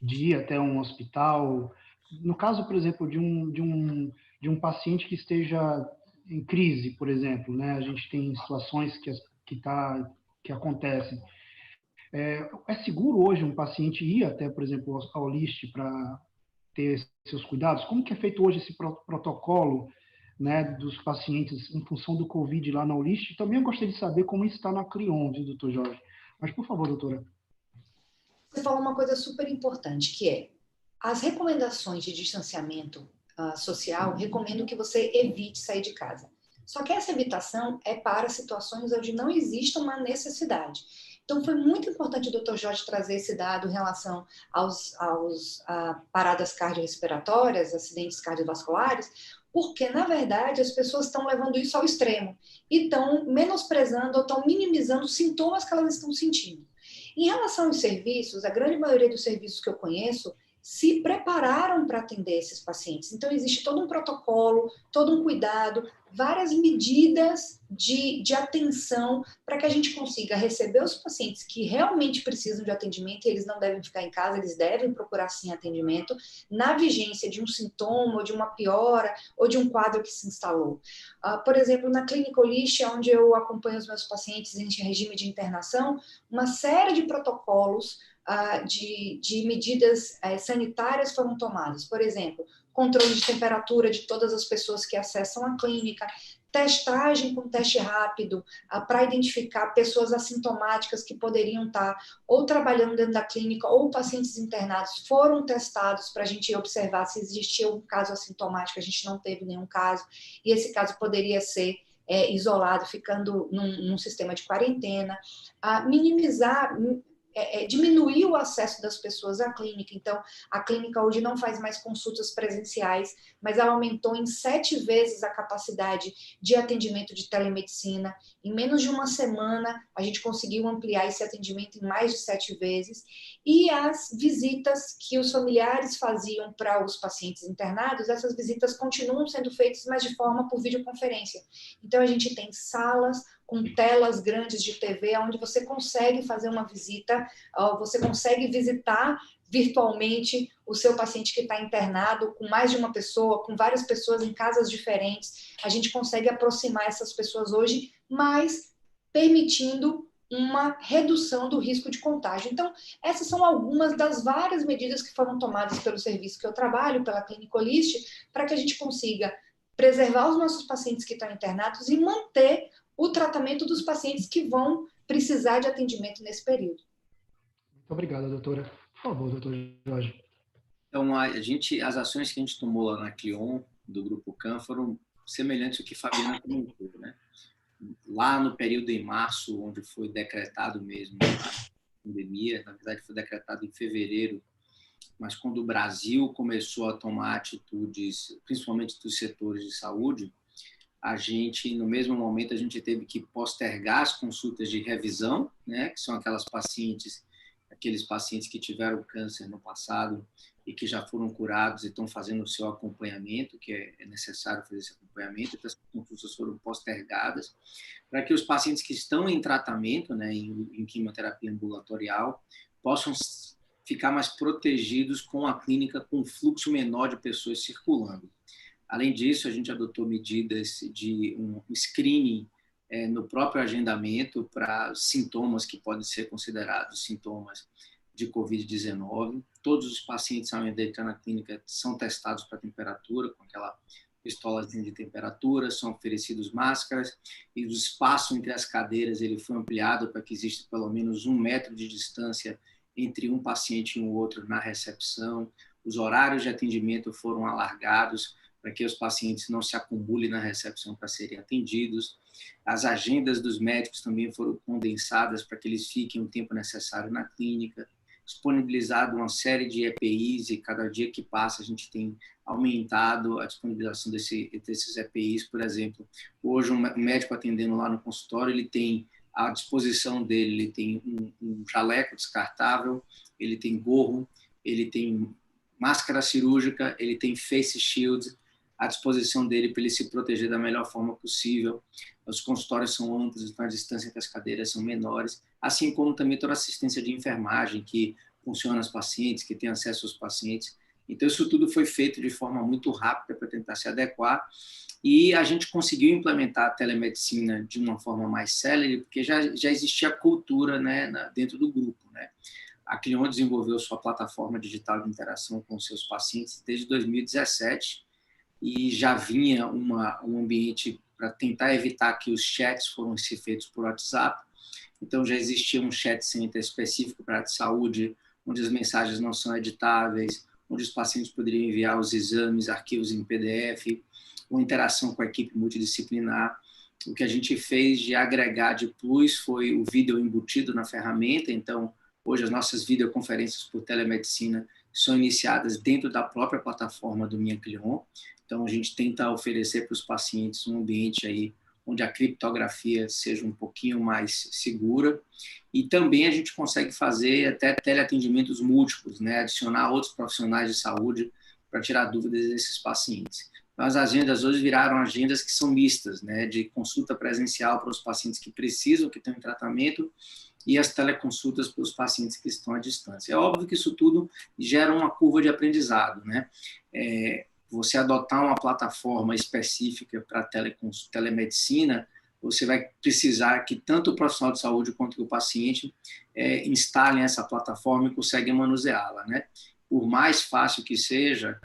ir até um hospital? No caso, por exemplo, de um paciente que esteja em crise, por exemplo, né? A gente tem situações que acontecem. É seguro hoje um paciente ir até, por exemplo, ao Holist para ter seus cuidados? Como que é feito hoje esse protocolo, né, dos pacientes em função do Covid lá na Holist? Também eu gostaria de saber como isso está na Clion, viu, doutor Jorge? Mas, por favor, doutora. Você falou uma coisa super importante, que é as recomendações de distanciamento social recomendam que você evite sair de casa. Só que essa evitação é para situações onde não existe uma necessidade. Então, foi muito importante o Dr. Jorge trazer esse dado em relação às paradas cardiorrespiratórias, acidentes cardiovasculares, porque, na verdade, as pessoas estão levando isso ao extremo e estão menosprezando ou estão minimizando os sintomas que elas estão sentindo. Em relação aos serviços, a grande maioria dos serviços que eu conheço se prepararam para atender esses pacientes. Então, existe todo um protocolo, todo um cuidado, várias medidas de atenção para que a gente consiga receber os pacientes que realmente precisam de atendimento, e eles não devem ficar em casa, eles devem procurar sim atendimento, na vigência de um sintoma, ou de uma piora, ou de um quadro que se instalou. Por exemplo, na clínica Holist, onde eu acompanho os meus pacientes em regime de internação, uma série de protocolos de medidas sanitárias foram tomadas. Por exemplo, controle de temperatura de todas as pessoas que acessam a clínica, testagem com teste rápido para identificar pessoas assintomáticas que poderiam estar ou trabalhando dentro da clínica ou pacientes internados foram testados para a gente observar se existia um caso assintomático. A gente não teve nenhum caso e esse caso poderia ser isolado, ficando num sistema de quarentena, minimizar, diminuir o acesso das pessoas à clínica. Então, a clínica hoje não faz mais consultas presenciais, mas ela aumentou em 7 vezes a capacidade de atendimento de telemedicina. Em menos de uma semana, a gente conseguiu ampliar esse atendimento em mais de 7 vezes. E as visitas que os familiares faziam para os pacientes internados, essas visitas continuam sendo feitas, mas de forma por videoconferência. Então, a gente tem salas com telas grandes de TV, onde você consegue fazer uma visita, você consegue visitar virtualmente o seu paciente que está internado, com mais de uma pessoa, com várias pessoas em casas diferentes. A gente consegue aproximar essas pessoas hoje, mas permitindo uma redução do risco de contágio. Então, essas são algumas das várias medidas que foram tomadas pelo serviço que eu trabalho, pela Clínica Holist, para que a gente consiga preservar os nossos pacientes que estão internados e manter o tratamento dos pacientes que vão precisar de atendimento nesse período. Muito obrigado, doutora. Por favor, doutor Jorge. Então, as ações que a gente tomou lá na Clion, do Grupo CAN, foram semelhantes ao que a Fabiana comentou, né? Lá no período em março, onde foi decretado mesmo a pandemia, na verdade foi decretado em fevereiro, mas quando o Brasil começou a tomar atitudes, principalmente dos setores de saúde, a gente, no mesmo momento, a gente teve que postergar as consultas de revisão, né, que são aqueles pacientes que tiveram câncer no passado e que já foram curados e estão fazendo o seu acompanhamento, que é necessário fazer esse acompanhamento, então as consultas foram postergadas, para que os pacientes que estão em tratamento, né, em quimioterapia ambulatorial, possam ficar mais protegidos com a clínica, com um fluxo menor de pessoas circulando. Além disso, a gente adotou medidas de um screening no próprio agendamento para sintomas que podem ser considerados sintomas de Covid-19. Todos os pacientes, ao entrar na clínica, são testados para temperatura, com aquela pistolazinha de temperatura, são oferecidos máscaras, e o espaço entre as cadeiras ele foi ampliado para que exista pelo menos 1 metro de distância entre um paciente e um outro na recepção. Os horários de atendimento foram alargados para que os pacientes não se acumulem na recepção para serem atendidos. As agendas dos médicos também foram condensadas para que eles fiquem o tempo necessário na clínica. Disponibilizado uma série de EPIs, e cada dia que passa a gente tem aumentado a disponibilização desses EPIs. Por exemplo, hoje um médico atendendo lá no consultório, ele tem à disposição dele, ele tem um jaleco descartável, ele tem gorro, ele tem máscara cirúrgica, ele tem face shield à disposição dele para ele se proteger da melhor forma possível. Os consultórios são amplos, então a distância entre as cadeiras são menores, assim como também toda a assistência de enfermagem que funciona aos pacientes, que tem acesso aos pacientes. Então, isso tudo foi feito de forma muito rápida para tentar se adequar, e a gente conseguiu implementar a telemedicina de uma forma mais célere, porque já existia cultura, né, dentro do grupo, né? A Clion desenvolveu sua plataforma digital de interação com seus pacientes desde 2017, e já vinha um ambiente para tentar evitar que os chats fossem feitos por WhatsApp. Então, já existia um chat center específico para a área de saúde, onde as mensagens não são editáveis, onde os pacientes poderiam enviar os exames, arquivos em PDF, uma interação com a equipe multidisciplinar. O que a gente fez de agregar de plus foi o vídeo embutido na ferramenta. Então, hoje as nossas videoconferências por telemedicina são iniciadas dentro da própria plataforma do Minha Clion. Então, a gente tenta oferecer para os pacientes um ambiente aí onde a criptografia seja um pouquinho mais segura. E também a gente consegue fazer até teleatendimentos múltiplos, né? Adicionar outros profissionais de saúde para tirar dúvidas desses pacientes. Então, as agendas hoje viraram agendas que são mistas, né? De consulta presencial para os pacientes que precisam, que estão em tratamento, e as teleconsultas para os pacientes que estão à distância. É óbvio que isso tudo gera uma curva de aprendizado, né? Você adotar uma plataforma específica para telemedicina, você vai precisar que tanto o profissional de saúde quanto o paciente instalem essa plataforma e conseguem manuseá-la, né? Por mais fácil que seja,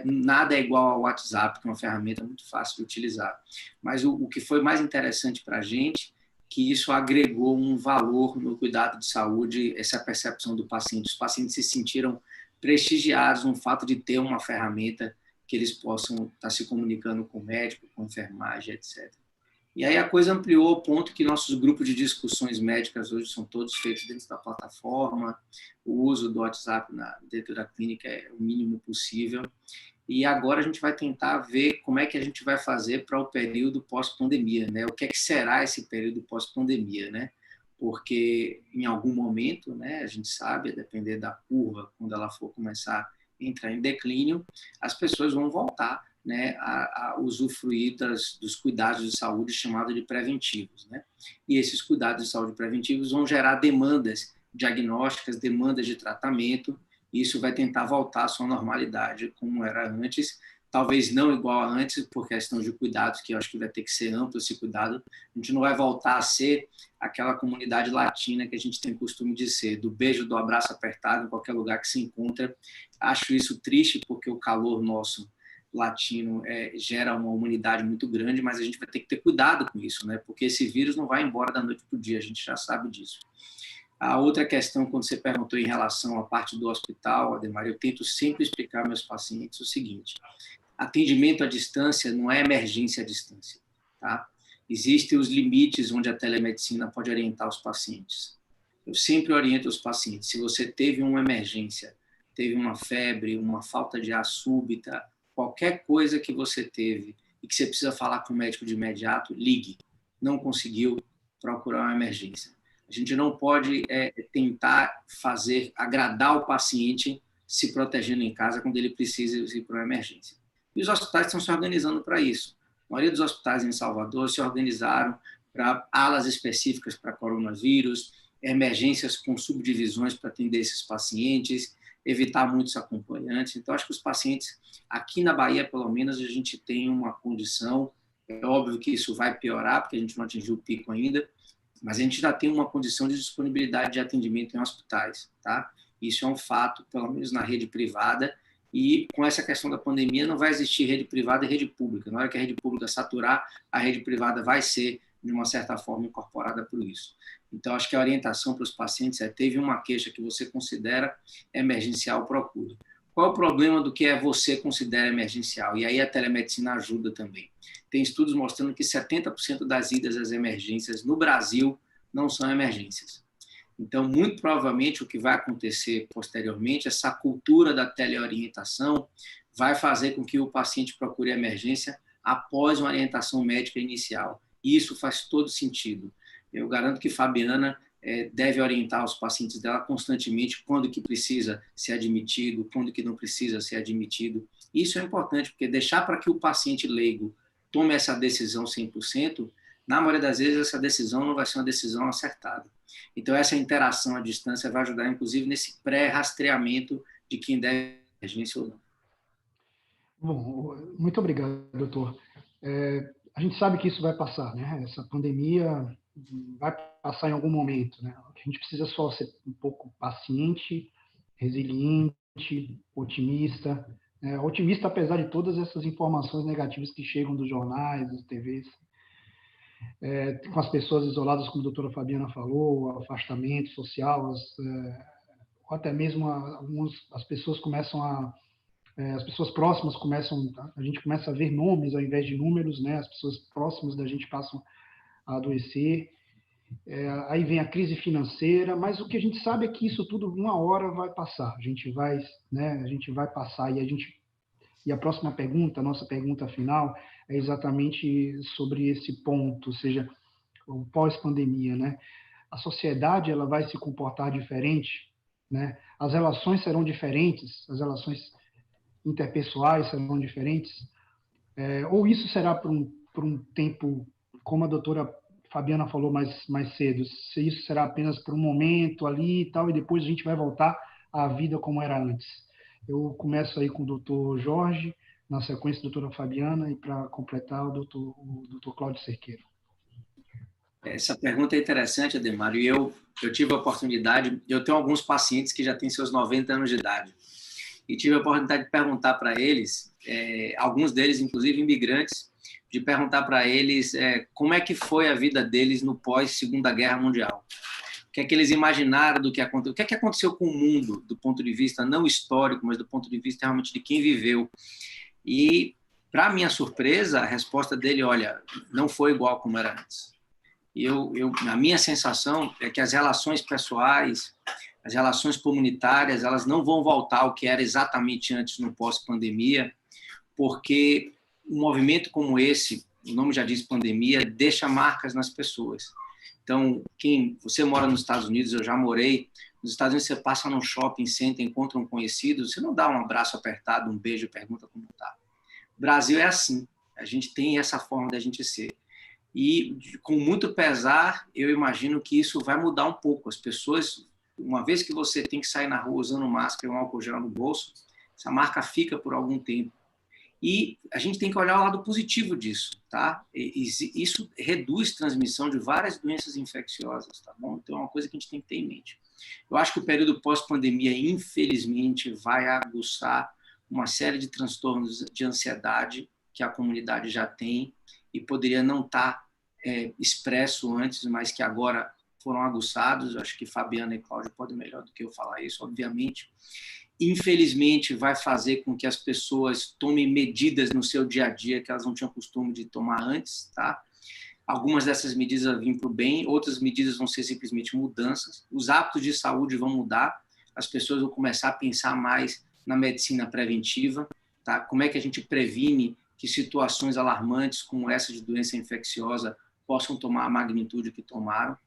nada é igual ao WhatsApp, que é uma ferramenta muito fácil de utilizar. Mas o que foi mais interessante para a gente, que isso agregou um valor no cuidado de saúde, essa percepção do paciente. Os pacientes se sentiram prestigiados no fato de ter uma ferramenta que eles possam estar se comunicando com o médico, com a enfermagem, etc. E aí a coisa ampliou ao ponto que nossos grupos de discussões médicas hoje são todos feitos dentro da plataforma, o uso do WhatsApp dentro da clínica é o mínimo possível, e agora a gente vai tentar ver como é que a gente vai fazer para o período pós-pandemia, né? O que é que será esse período pós-pandemia, né? Porque em algum momento, né, a gente sabe, a depender da curva, quando ela for começar a entrar em declínio, as pessoas vão voltar, né, a usufruir dos cuidados de saúde chamados de preventivos, né? E esses cuidados de saúde preventivos vão gerar demandas diagnósticas, demandas de tratamento, e isso vai tentar voltar à sua normalidade como era antes, talvez não igual a antes, por questão de cuidados, que eu acho que vai ter que ser amplo esse cuidado. A gente não vai voltar a ser aquela comunidade latina que a gente tem costume de ser, do beijo, do abraço apertado em qualquer lugar que se encontra. Acho isso triste, porque o calor nosso latino gera uma humanidade muito grande, mas a gente vai ter que ter cuidado com isso, né? Porque esse vírus não vai embora da noite para o dia, a gente já sabe disso. A outra questão, quando você perguntou em relação à parte do hospital, Ademar, eu tento sempre explicar aos meus pacientes o seguinte: atendimento à distância não é emergência à distância, tá? Existem os limites onde a telemedicina pode orientar os pacientes. Eu sempre oriento os pacientes: se você teve uma emergência, teve uma febre, uma falta de ar súbita, qualquer coisa que você teve e que você precisa falar com o médico de imediato, ligue. Não conseguiu, procurar uma emergência. A gente não pode tentar agradar o paciente se protegendo em casa quando ele precisa ir para uma emergência. E os hospitais estão se organizando para isso. A maioria dos hospitais em Salvador se organizaram para alas específicas para coronavírus, emergências com subdivisões para atender esses pacientes, evitar muitos acompanhantes. Então, acho que os pacientes, aqui na Bahia, pelo menos, a gente tem uma condição, é óbvio que isso vai piorar, porque a gente não atingiu o pico ainda, mas a gente já tem uma condição de disponibilidade de atendimento em hospitais, tá? Isso é um fato, pelo menos na rede privada, e com essa questão da pandemia não vai existir rede privada e rede pública. Na hora que a rede pública saturar, a rede privada vai ser, de uma certa forma, incorporada por isso. Então, acho que a orientação para os pacientes é: teve uma queixa que você considera emergencial, procure. Qual é o problema do que você considera emergencial? E aí a telemedicina ajuda também. Tem estudos mostrando que 70% das idas às emergências no Brasil não são emergências. Então, muito provavelmente, o que vai acontecer posteriormente, essa cultura da teleorientação vai fazer com que o paciente procure a emergência após uma orientação médica inicial. E isso faz todo sentido. Eu garanto que Fabiana deve orientar os pacientes dela constantemente quando que precisa ser admitido, quando que não precisa ser admitido. Isso é importante, porque deixar para que o paciente leigo tome essa decisão 100%, na maioria das vezes essa decisão não vai ser uma decisão acertada. Então, essa interação à distância vai ajudar, inclusive, nesse pré-rastreamento de quem deve emergência ou não. Bom, muito obrigado, doutor. A gente sabe que isso vai passar, né? Essa pandemia vai passar em algum momento, né? A gente precisa só ser um pouco paciente, resiliente, otimista. Otimista apesar de todas essas informações negativas que chegam dos jornais, das TVs. Com as pessoas isoladas, como a doutora Fabiana falou, o afastamento social, ou até mesmo as pessoas começam as pessoas próximas a gente começa a ver nomes ao invés de números, né? As pessoas próximas da gente passam a adoecer. Aí vem a crise financeira, mas o que a gente sabe é que isso tudo uma hora vai passar. A gente vai passar e a próxima pergunta, a nossa pergunta final, é exatamente sobre esse ponto, ou seja, o pós-pandemia, né? A sociedade ela vai se comportar diferente, né? As relações serão diferentes, as relações interpessoais serão diferentes, ou isso será por um tempo, como a doutora Fabiana falou mais cedo, se isso será apenas por um momento ali e tal, e depois a gente vai voltar à vida como era antes. Eu começo aí com o doutor Jorge, na sequência a doutora Fabiana, e para completar o doutor Cláudio Cerqueira. Essa pergunta é interessante, Ademário, e eu tive a oportunidade, eu tenho alguns pacientes que já têm seus 90 anos de idade, e tive a oportunidade de perguntar para eles, alguns deles, inclusive imigrantes, de perguntar para eles como é que foi a vida deles no pós-Segunda Guerra Mundial. O que é que eles imaginaram do que aconteceu? O que é que aconteceu com o mundo do ponto de vista não histórico, mas do ponto de vista realmente de quem viveu? E, para minha surpresa, a resposta dele, olha, não foi igual como era antes. E a minha sensação é que as relações pessoais, as relações comunitárias, elas não vão voltar ao que era exatamente antes no pós-pandemia, porque um movimento como esse, o nome já diz pandemia, deixa marcas nas pessoas. Então, você mora nos Estados Unidos, eu já morei, nos Estados Unidos você passa num shopping center, encontra um conhecido, você não dá um abraço apertado, um beijo, pergunta como está. O Brasil é assim, a gente tem essa forma da gente ser. E, com muito pesar, eu imagino que isso vai mudar um pouco. As pessoas, uma vez que você tem que sair na rua usando máscara e um álcool gel no bolso, essa marca fica por algum tempo. E a gente tem que olhar o lado positivo disso, tá? Isso reduz transmissão de várias doenças infecciosas, tá bom? Então é uma coisa que a gente tem que ter em mente. Eu acho que o período pós-pandemia, infelizmente, vai aguçar uma série de transtornos de ansiedade que a comunidade já tem e poderia não estar expresso antes, mas que agora foram aguçados. Eu acho que Fabiana e Cláudio podem melhor do que eu falar isso, obviamente. Infelizmente, vai fazer com que as pessoas tomem medidas no seu dia a dia que elas não tinham costume de tomar antes, tá? Algumas dessas medidas vão vir para o bem, outras medidas vão ser simplesmente mudanças. Os hábitos de saúde vão mudar, as pessoas vão começar a pensar mais na medicina preventiva, tá? Como é que a gente previne que situações alarmantes como essa de doença infecciosa possam tomar a magnitude que tomaram.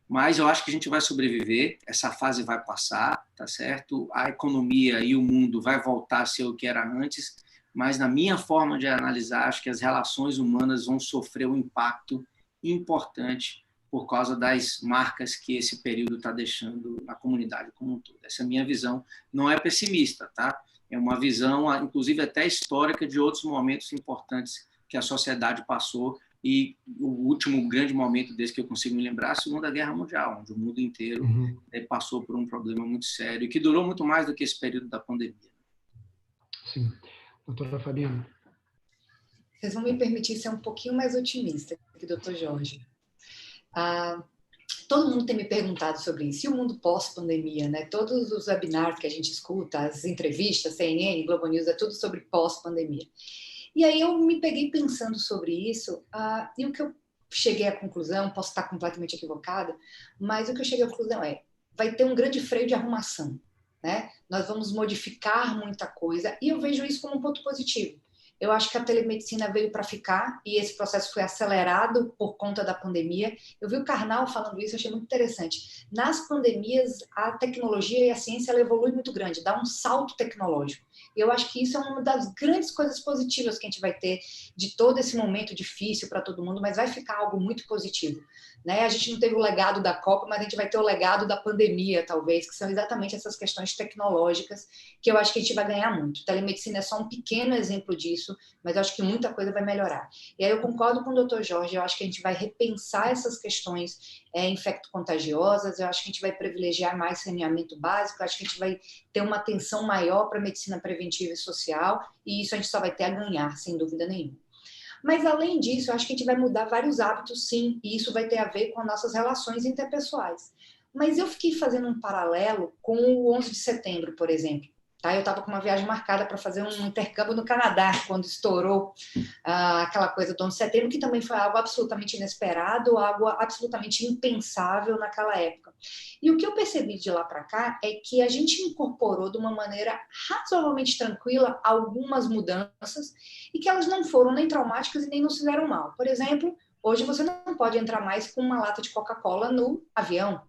Mas eu acho que a gente vai sobreviver, essa fase vai passar, tá certo? A economia e o mundo vai voltar a ser o que era antes, mas na minha forma de analisar, acho que as relações humanas vão sofrer um impacto importante por causa das marcas que esse período está deixando na comunidade como um todo. Essa é a minha visão, não é pessimista, tá? É uma visão, inclusive até histórica, de outros momentos importantes que a sociedade passou, e o último grande momento desse que eu consigo me lembrar é a Segunda Guerra Mundial, onde o mundo inteiro passou por um problema muito sério e que durou muito mais do que esse período da pandemia. Sim. Doutora Fabiana. Vocês vão me permitir ser um pouquinho mais otimista que o doutor Jorge. Todo mundo tem me perguntado sobre isso. E o mundo pós-pandemia, né? Todos os webinars que a gente escuta, as entrevistas, CNN, Globo News, é tudo sobre pós-pandemia. E aí eu me peguei pensando sobre isso, e o que eu cheguei à conclusão, posso estar completamente equivocada, mas o que eu cheguei à conclusão vai ter um grande freio de arrumação, né? Nós vamos modificar muita coisa, e eu vejo isso como um ponto positivo. Eu acho que a telemedicina veio para ficar e esse processo foi acelerado por conta da pandemia. Eu vi o Karnal falando isso, achei muito interessante. Nas pandemias, a tecnologia e a ciência ela evolui muito grande, dá um salto tecnológico. E eu acho que isso é uma das grandes coisas positivas que a gente vai ter de todo esse momento difícil para todo mundo, mas vai ficar algo muito positivo, né? A gente não teve o legado da Copa, mas a gente vai ter o legado da pandemia, talvez, que são exatamente essas questões tecnológicas que eu acho que a gente vai ganhar muito. Telemedicina é só um pequeno exemplo disso, mas eu acho que muita coisa vai melhorar. E aí eu concordo com o Dr. Jorge, eu acho que a gente vai repensar essas questões infecto-contagiosas, eu acho que a gente vai privilegiar mais saneamento básico, eu acho que a gente vai ter uma atenção maior para a medicina preventiva e social, e isso a gente só vai ter a ganhar, sem dúvida nenhuma. Mas, além disso, eu acho que a gente vai mudar vários hábitos, sim, e isso vai ter a ver com as nossas relações interpessoais. Mas eu fiquei fazendo um paralelo com o 11 de setembro, por exemplo. Tá? Eu estava com uma viagem marcada para fazer um intercâmbio no Canadá, quando estourou aquela coisa do 11 de setembro, que também foi algo absolutamente inesperado, algo absolutamente impensável naquela época. E o que eu percebi de lá para cá é que a gente incorporou de uma maneira razoavelmente tranquila algumas mudanças e que elas não foram nem traumáticas e nem nos fizeram mal. Por exemplo, hoje você não pode entrar mais com uma lata de Coca-Cola no avião.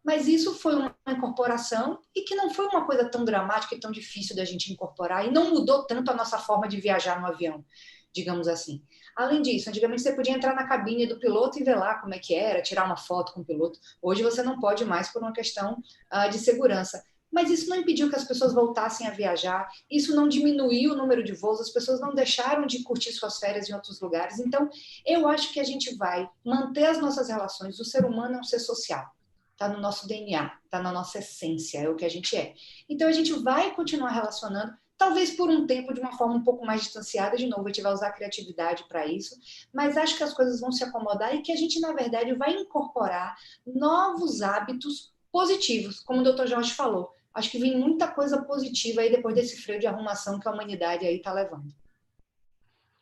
Mas isso foi uma incorporação e que não foi uma coisa tão dramática e tão difícil da gente incorporar e não mudou tanto a nossa forma de viajar no avião, digamos assim. Além disso, antigamente você podia entrar na cabine do piloto e ver lá como é que era, tirar uma foto com o piloto. Hoje você não pode mais por uma questão de segurança. Mas isso não impediu que as pessoas voltassem a viajar, isso não diminuiu o número de voos, as pessoas não deixaram de curtir suas férias em outros lugares. Então, eu acho que a gente vai manter as nossas relações. O ser humano é um ser social. Está no nosso DNA, está na nossa essência, é o que a gente é. Então, a gente vai continuar relacionando, talvez por um tempo, de uma forma um pouco mais distanciada, de novo, a gente vai usar a criatividade para isso, mas acho que as coisas vão se acomodar e que a gente, na verdade, vai incorporar novos hábitos positivos, como o Dr. Jorge falou. Acho que vem muita coisa positiva aí depois desse freio de arrumação que a humanidade aí está levando.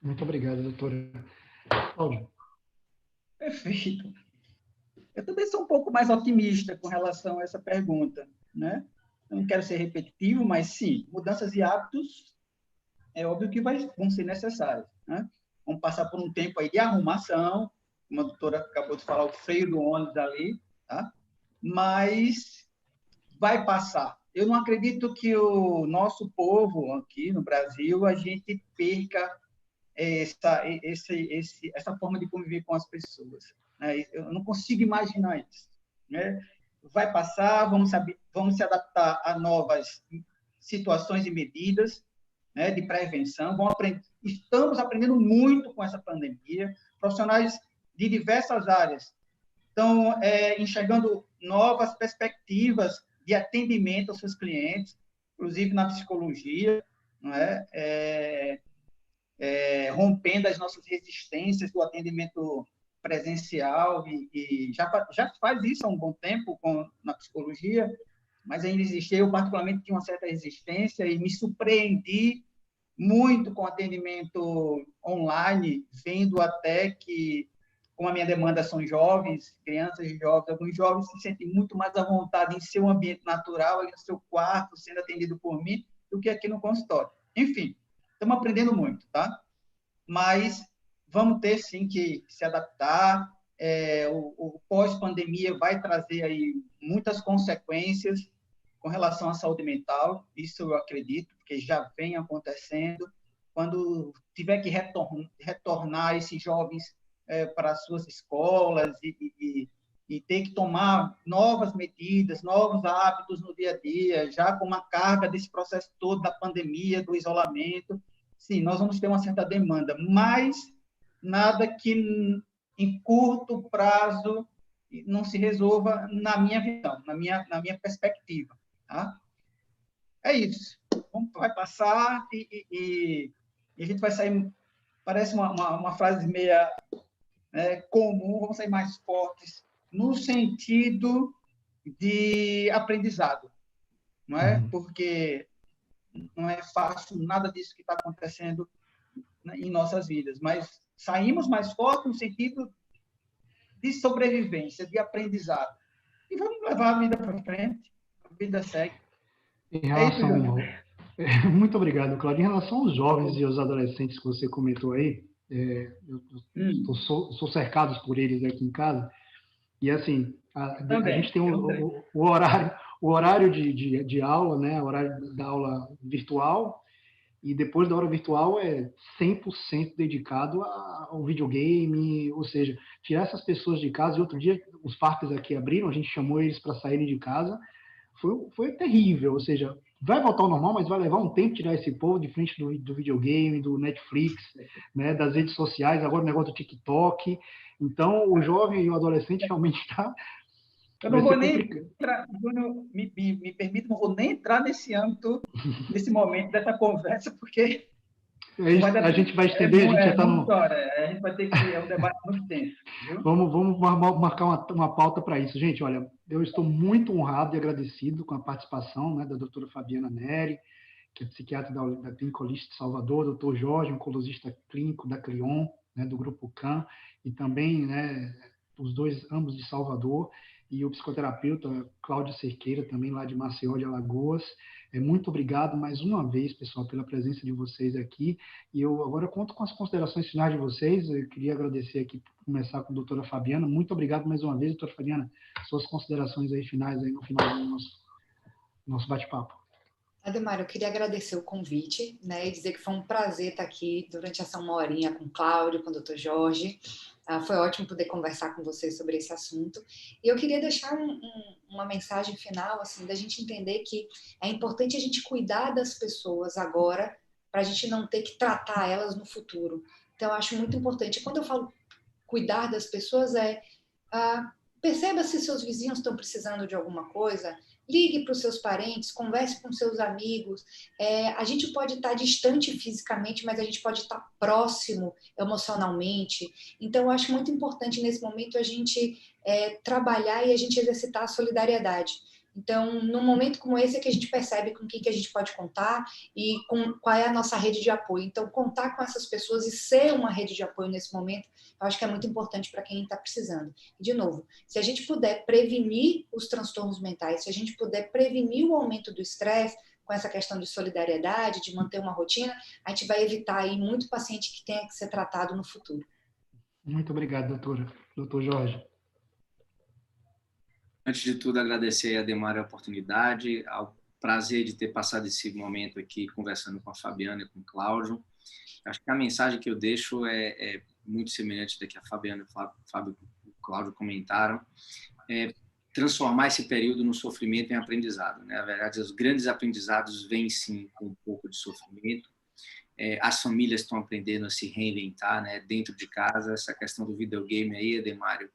Muito obrigado, doutora. Cláudio. Perfeito. Eu também sou um pouco mais otimista com relação a essa pergunta, né? Eu não quero ser repetitivo, mas sim, mudanças de hábitos é óbvio que vão ser necessárias, né? Vamos passar por um tempo aí de arrumação, como a doutora acabou de falar, o freio do ônibus ali, tá? Mas vai passar. Eu não acredito que o nosso povo aqui no Brasil, a gente perca essa forma de conviver com as pessoas. Eu não consigo imaginar isso, né? Vai passar, vamos se adaptar a novas situações e medidas, né, de prevenção. Estamos aprendendo muito com essa pandemia. Profissionais de diversas áreas estão enxergando novas perspectivas de atendimento aos seus clientes, inclusive na psicologia, não é? Rompendo as nossas resistências do atendimento presencial e já faz isso há um bom tempo na psicologia, mas ainda existia, eu particularmente tinha uma certa resistência e me surpreendi muito com o atendimento online, vendo até que, como a minha demanda são jovens, crianças e jovens, alguns jovens se sentem muito mais à vontade em seu ambiente natural, ali no seu quarto, sendo atendido por mim, do que aqui no consultório. Enfim, estamos aprendendo muito, tá? Mas vamos ter, sim, que se adaptar, o pós-pandemia vai trazer aí muitas consequências com relação à saúde mental, isso eu acredito, porque já vem acontecendo. Quando tiver que retornar esses jovens para as suas escolas e ter que tomar novas medidas, novos hábitos no dia a dia, já com uma carga desse processo todo da pandemia, do isolamento, sim, nós vamos ter uma certa demanda, mas nada que em curto prazo não se resolva na minha visão, na minha perspectiva. Tá? É isso. Vai passar e a gente vai sair, parece uma frase meia comum, vamos sair mais fortes no sentido de aprendizado, não é? Porque não é fácil nada disso que está acontecendo em nossas vidas, mas saímos mais fortes no sentido de sobrevivência, de aprendizado. E vamos levar a vida para frente, a vida segue. Muito obrigado, Cláudio. Em relação aos jovens e aos adolescentes que você comentou aí, eu sou cercado por eles aqui em casa, e assim, a gente tem o horário de aula, né? O horário da aula virtual, e depois da hora virtual é 100% dedicado ao videogame, ou seja, tirar essas pessoas de casa. E outro dia os parques aqui abriram, a gente chamou eles para saírem de casa, foi terrível, ou seja, vai voltar ao normal, mas vai levar um tempo tirar esse povo de frente do videogame, do Netflix, né, das redes sociais, agora o negócio do TikTok. Então, o jovem e o adolescente realmente está... Eu não vou nem entrar, me permite, não vou nem entrar nesse âmbito, nesse momento dessa conversa, porque... A gente vai estender, a gente já está no... A gente vai ter que... É um debate muito tenso. Viu? Vamos marcar uma pauta para isso. Gente, olha, eu estou muito honrado e agradecido com a participação, né, da doutora Fabiana Neri, que é psiquiatra da Clínica Holística de Salvador, doutor Jorge, oncologista clínico da CRION, né, do Grupo CAN, e também, né, ambos de Salvador, e o psicoterapeuta Cláudio Cerqueira, também lá de Maceió, de Alagoas. Muito obrigado mais uma vez, pessoal, pela presença de vocês aqui. E eu agora conto com as considerações finais de vocês. Eu queria agradecer aqui, começar com a doutora Fabiana. Muito obrigado mais uma vez, doutora Fabiana. Suas considerações aí finais aí no final do nosso bate-papo. Ademar, eu queria agradecer o convite, né, e dizer que foi um prazer estar aqui durante essa uma horinha com o Cláudio, com o Dr. Jorge. Foi ótimo poder conversar com vocês sobre esse assunto. E eu queria deixar uma mensagem final, assim, da gente entender que é importante a gente cuidar das pessoas agora, para a gente não ter que tratar elas no futuro. Então, eu acho muito importante. Quando eu falo cuidar das pessoas, perceba se seus vizinhos estão precisando de alguma coisa, ligue para os seus parentes, converse com seus amigos. A gente pode estar distante fisicamente, mas a gente pode estar próximo emocionalmente. Então, eu acho muito importante nesse momento a gente trabalhar e a gente exercitar a solidariedade. Então, num momento como esse é que a gente percebe com quem que a gente pode contar e qual é a nossa rede de apoio. Então, contar com essas pessoas e ser uma rede de apoio nesse momento, eu acho que é muito importante para quem está precisando. E, de novo, se a gente puder prevenir os transtornos mentais, se a gente puder prevenir o aumento do estresse, com essa questão de solidariedade, de manter uma rotina, a gente vai evitar aí muito paciente que tenha que ser tratado no futuro. Muito obrigado, doutora. Doutor Jorge. Antes de tudo, agradecer a Ademar a oportunidade, ao prazer de ter passado esse momento aqui conversando com a Fabiana e com o Cláudio. Acho que a mensagem que eu deixo é muito semelhante da que a Fabiana e o Fábio e o Cláudio comentaram. Transformar esse período no sofrimento em aprendizado. Né? Na verdade, os grandes aprendizados vêm, sim, com um pouco de sofrimento. As famílias estão aprendendo a se reinventar, né, dentro de casa. Essa questão do videogame aí, Ademário,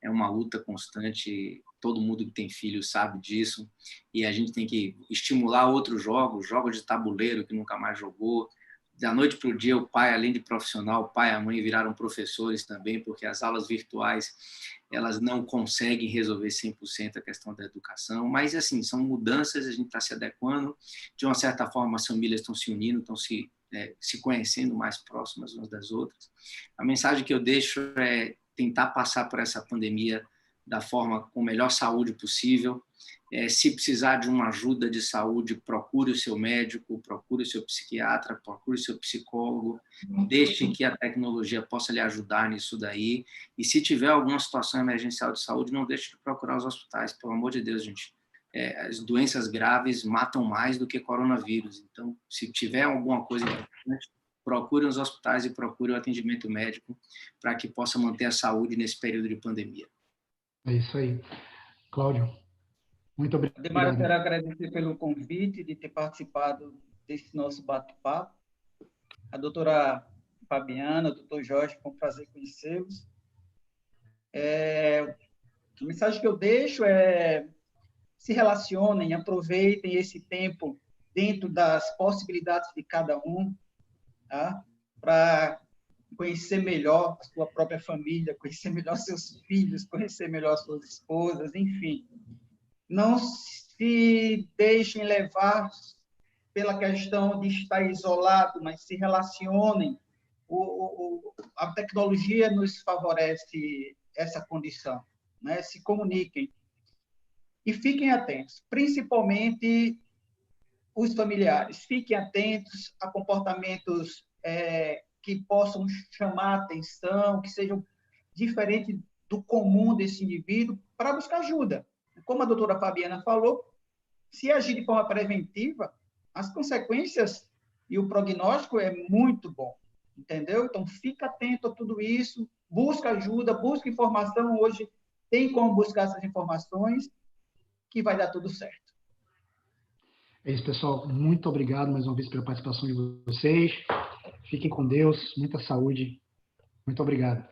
é uma luta constante. Todo mundo que tem filho sabe disso. E a gente tem que estimular outros jogos de tabuleiro que nunca mais jogou. Da noite para o dia, o pai, além de profissional, o pai e a mãe viraram professores também, porque as aulas virtuais elas não conseguem resolver 100% a questão da educação. Mas, assim, são mudanças, a gente está se adequando. De uma certa forma, as famílias estão se unindo, estão se conhecendo mais próximas umas das outras. A mensagem que eu deixo é tentar passar por essa pandemia da forma com a melhor saúde possível, Se precisar de uma ajuda de saúde, procure o seu médico, procure o seu psiquiatra, procure o seu psicólogo, deixe que a tecnologia possa lhe ajudar nisso daí. E se tiver alguma situação emergencial de saúde, não deixe de procurar os hospitais, pelo amor de Deus, gente. As doenças graves matam mais do que coronavírus. Então, se tiver alguma coisa importante, procure os hospitais e procure o atendimento médico para que possa manter a saúde nesse período de pandemia. É isso aí. Cláudio, muito obrigado. Ademar, eu quero agradecer pelo convite de ter participado desse nosso bate-papo. A doutora Fabiana, o doutor Jorge, foi um prazer conhecê-los. A mensagem que eu deixo é: se relacionem, aproveitem esse tempo dentro das possibilidades de cada um, tá? Para conhecer melhor a sua própria família, conhecer melhor seus filhos, conhecer melhor suas esposas, enfim. Não se deixem levar pela questão de estar isolado, mas se relacionem. A tecnologia nos favorece essa condição, né? Se comuniquem e fiquem atentos, principalmente os familiares. Fiquem atentos a comportamentos que possam chamar atenção, que sejam diferentes do comum desse indivíduo, para buscar ajuda. Como a doutora Fabiana falou, se agir de forma preventiva, as consequências e o prognóstico é muito bom, entendeu? Então, fica atento a tudo isso, busca ajuda, busca informação. Hoje tem como buscar essas informações, que vai dar tudo certo. É isso, pessoal. Muito obrigado mais uma vez pela participação de vocês. Fiquem com Deus, muita saúde. Muito obrigado.